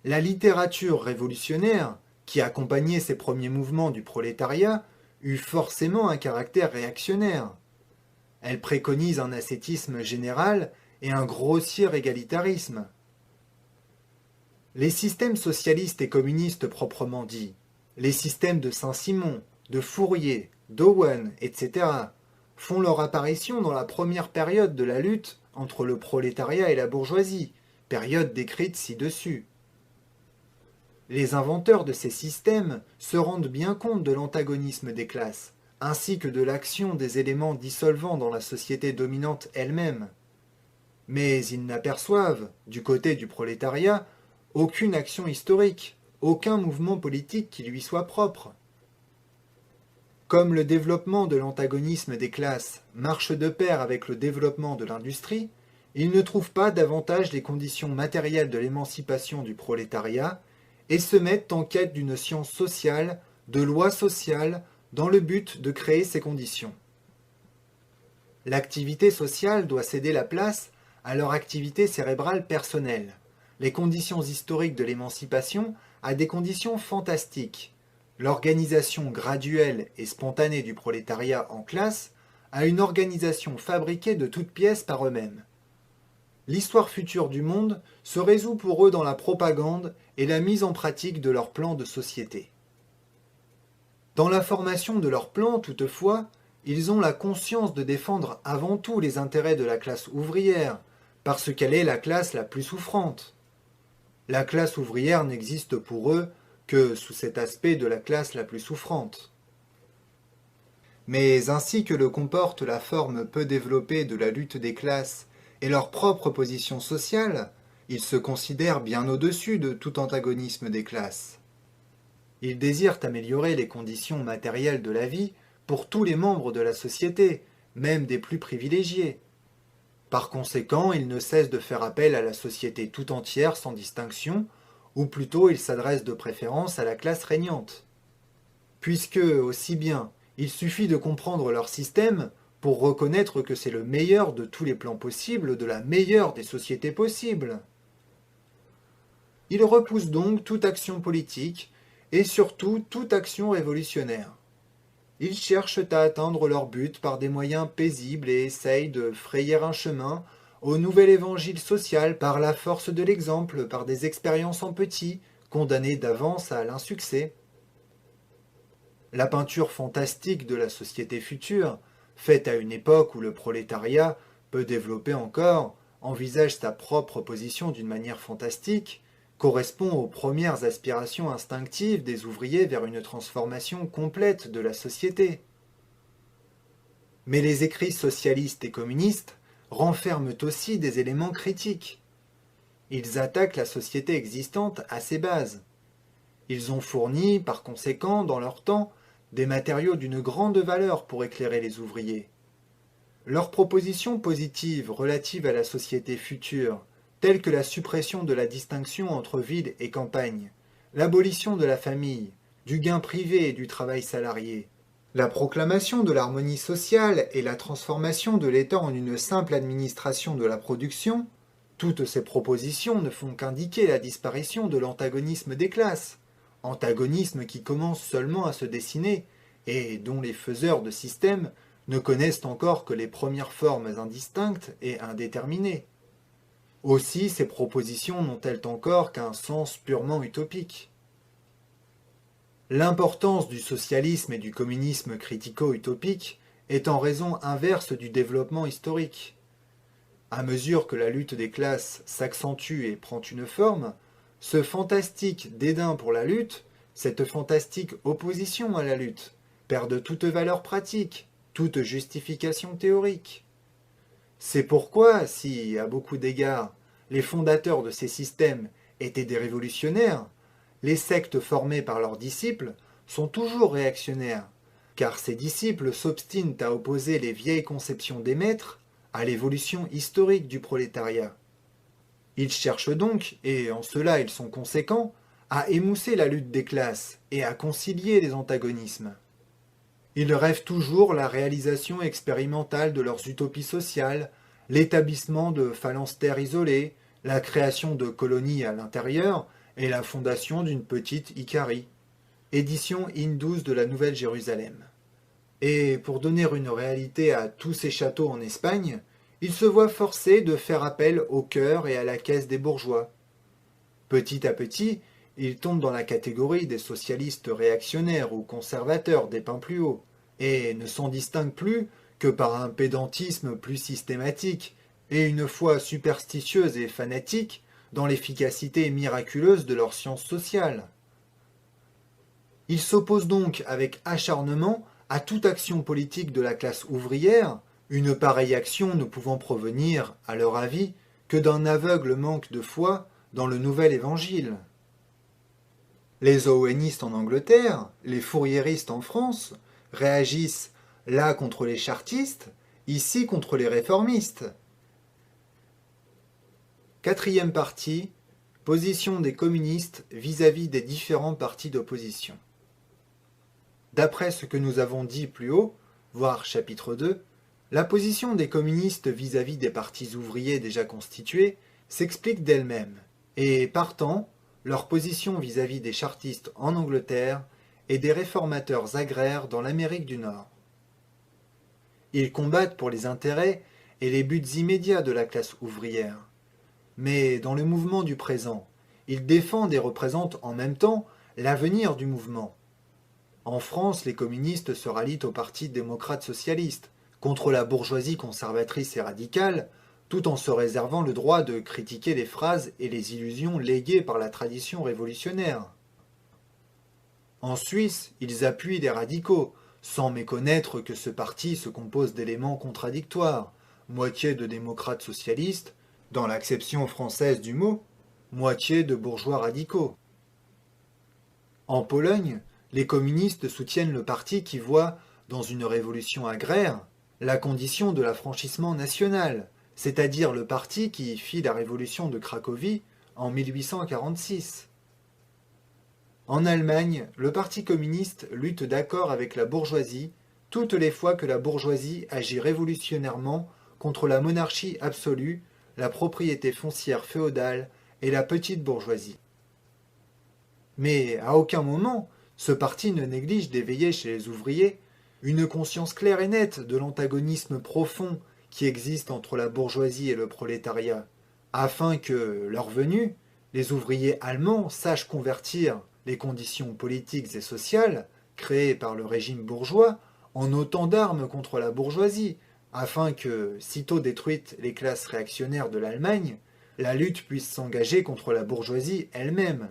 [SPEAKER 1] La littérature révolutionnaire, qui accompagnait ces premiers mouvements du prolétariat, eut forcément un caractère réactionnaire. Elle préconise un ascétisme général et un grossier égalitarisme. Les systèmes socialistes et communistes proprement dits, les systèmes de Saint-Simon, de Fourier, d'Owen, etc., font leur apparition dans la première période de la lutte entre le prolétariat et la bourgeoisie, période décrite ci-dessus. Les inventeurs de ces systèmes se rendent bien compte de l'antagonisme des classes, ainsi que de l'action des éléments dissolvants dans la société dominante elle-même. Mais ils n'aperçoivent, du côté du prolétariat, aucune action historique, aucun mouvement politique qui lui soit propre. Comme le développement de l'antagonisme des classes marche de pair avec le développement de l'industrie, ils ne trouvent pas davantage les conditions matérielles de l'émancipation du prolétariat et se mettent en quête d'une science sociale, de lois sociales, dans le but de créer ces conditions. L'activité sociale doit céder la place à leur activité cérébrale personnelle. Les conditions historiques de l'émancipation à des conditions fantastiques. L'organisation graduelle et spontanée du prolétariat en classe à une organisation fabriquée de toutes pièces par eux-mêmes. L'histoire future du monde se résout pour eux dans la propagande et la mise en pratique de leurs plans de société. Dans la formation de leurs plans, toutefois, ils ont la conscience de défendre avant tout les intérêts de la classe ouvrière, parce qu'elle est la classe la plus souffrante. La classe ouvrière n'existe pour eux que sous cet aspect de la classe la plus souffrante. Mais ainsi que le comporte la forme peu développée de la lutte des classes et leur propre position sociale, Ils se considèrent bien au-dessus de tout antagonisme des classes. Ils désirent améliorer les conditions matérielles de la vie pour tous les membres de la société, même des plus privilégiés. Par conséquent, ils ne cessent de faire appel à la société tout entière sans distinction, ou plutôt ils s'adressent de préférence à la classe régnante. Puisque, aussi bien, il suffit de comprendre leur système pour reconnaître que c'est le meilleur de tous les plans possibles, de la meilleure des sociétés possibles. Ils repoussent donc toute action politique, et surtout toute action révolutionnaire. Ils cherchent à atteindre leur but par des moyens paisibles et essayent de frayer un chemin au nouvel évangile social par la force de l'exemple, par des expériences en petit, condamnées d'avance à l'insuccès. La peinture fantastique de la société future, faite à une époque où le prolétariat, peu développé encore, envisage sa propre position d'une manière fantastique, correspond aux premières aspirations instinctives des ouvriers vers une transformation complète de la société. Mais les écrits socialistes et communistes renferment aussi des éléments critiques. Ils attaquent la société existante à ses bases. Ils ont fourni, par conséquent, dans leur temps, des matériaux d'une grande valeur pour éclairer les ouvriers. Leurs propositions positives relatives à la société future, telles que la suppression de la distinction entre ville et campagne, l'abolition de la famille, du gain privé et du travail salarié, la proclamation de l'harmonie sociale et la transformation de l'État en une simple administration de la production, toutes ces propositions ne font qu'indiquer la disparition de l'antagonisme des classes, antagonisme qui commence seulement à se dessiner et dont les faiseurs de système ne connaissent encore que les premières formes indistinctes et indéterminées. Aussi, ces propositions n'ont-elles encore qu'un sens purement utopique. L'importance du socialisme et du communisme critico-utopique est en raison inverse du développement historique. À mesure que la lutte des classes s'accentue et prend une forme, ce fantastique dédain pour la lutte, cette fantastique opposition à la lutte, perdent toute valeur pratique, toute justification théorique. C'est pourquoi, si, à beaucoup d'égards, les fondateurs de ces systèmes étaient des révolutionnaires, les sectes formées par leurs disciples sont toujours réactionnaires, car ces disciples s'obstinent à opposer les vieilles conceptions des maîtres à l'évolution historique du prolétariat. Ils cherchent donc, et en cela ils sont conséquents, à émousser la lutte des classes et à concilier les antagonismes. Ils rêvent toujours la réalisation expérimentale de leurs utopies sociales, l'établissement de phalanstères isolés, la création de colonies à l'intérieur et la fondation d'une petite Icarie. Édition In-12 de la Nouvelle-Jérusalem. Et pour donner une réalité à tous ces châteaux en Espagne, ils se voient forcés de faire appel au cœur et à la caisse des bourgeois. Petit à petit, ils tombent dans la catégorie des socialistes réactionnaires ou conservateurs des pins plus hauts, et ne s'en distinguent plus que par un pédantisme plus systématique et une foi superstitieuse et fanatique dans l'efficacité miraculeuse de leur science sociale. Ils s'opposent donc avec acharnement à toute action politique de la classe ouvrière, une pareille action ne pouvant provenir, à leur avis, que d'un aveugle manque de foi dans le nouvel évangile. Les owenistes en Angleterre, les fouriéristes en France, réagissent là contre les chartistes, ici contre les réformistes. Quatrième partie, position des communistes vis-à-vis des différents partis d'opposition. D'après ce que nous avons dit plus haut, voire chapitre 2, la position des communistes vis-à-vis des partis ouvriers déjà constitués s'explique d'elle-même, et partant, leur position vis-à-vis des chartistes en Angleterre et des réformateurs agraires dans l'Amérique du Nord. Ils combattent pour les intérêts et les buts immédiats de la classe ouvrière. Mais dans le mouvement du présent, ils défendent et représentent en même temps l'avenir du mouvement. En France, les communistes se rallient au Parti démocrate-socialiste, contre la bourgeoisie conservatrice et radicale, tout en se réservant le droit de critiquer les phrases et les illusions léguées par la tradition révolutionnaire. En Suisse, ils appuient les radicaux, sans méconnaître que ce parti se compose d'éléments contradictoires, moitié de démocrates socialistes, dans l'acception française du mot, moitié de bourgeois radicaux. En Pologne, les communistes soutiennent le parti qui voit, dans une révolution agraire, la condition de l'affranchissement national, c'est-à-dire le parti qui fit la révolution de Cracovie en 1846. En Allemagne, le parti communiste lutte d'accord avec la bourgeoisie toutes les fois que la bourgeoisie agit révolutionnairement contre la monarchie absolue, la propriété foncière féodale et la petite bourgeoisie. Mais à aucun moment, ce parti ne néglige d'éveiller chez les ouvriers une conscience claire et nette de l'antagonisme profond qui existe entre la bourgeoisie et le prolétariat, afin que, leur venue, les ouvriers allemands sachent convertir les conditions politiques et sociales créées par le régime bourgeois en autant d'armes contre la bourgeoisie, afin que, sitôt détruites les classes réactionnaires de l'Allemagne, la lutte puisse s'engager contre la bourgeoisie elle-même.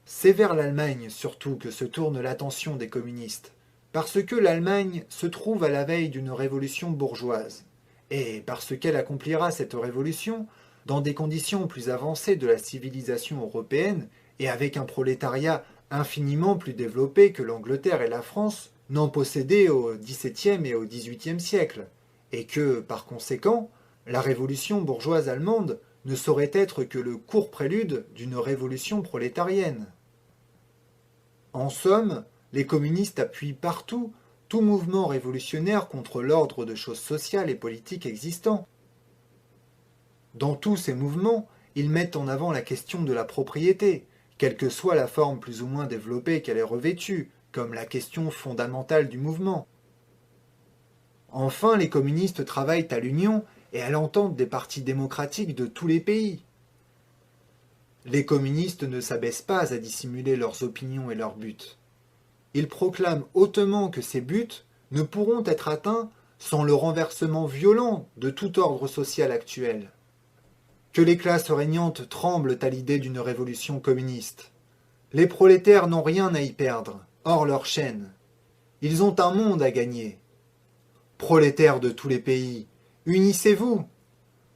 [SPEAKER 1] C'est vers l'Allemagne surtout que se tourne l'attention des communistes, parce que l'Allemagne se trouve à la veille d'une révolution bourgeoise, et parce qu'elle accomplira cette révolution dans des conditions plus avancées de la civilisation européenne et avec un prolétariat infiniment plus développé que l'Angleterre et la France n'en possédaient au XVIIe et au XVIIIe siècle, et que, par conséquent, la révolution bourgeoise allemande ne saurait être que le court prélude d'une révolution prolétarienne. En somme, les communistes appuient partout tout mouvement révolutionnaire contre l'ordre de choses sociales et politiques existant. Dans tous ces mouvements, ils mettent en avant la question de la propriété, quelle que soit la forme plus ou moins développée qu'elle est revêtue, comme la question fondamentale du mouvement. Enfin, les communistes travaillent à l'union et à l'entente des partis démocratiques de tous les pays. Les communistes ne s'abaissent pas à dissimuler leurs opinions et leurs buts. Ils proclament hautement que ces buts ne pourront être atteints sans le renversement violent de tout ordre social actuel. Que les classes régnantes tremblent à l'idée d'une révolution communiste. Les prolétaires n'ont rien à y perdre, hors leur chaîne. Ils ont un monde à gagner. Prolétaires de tous les pays, unissez-vous!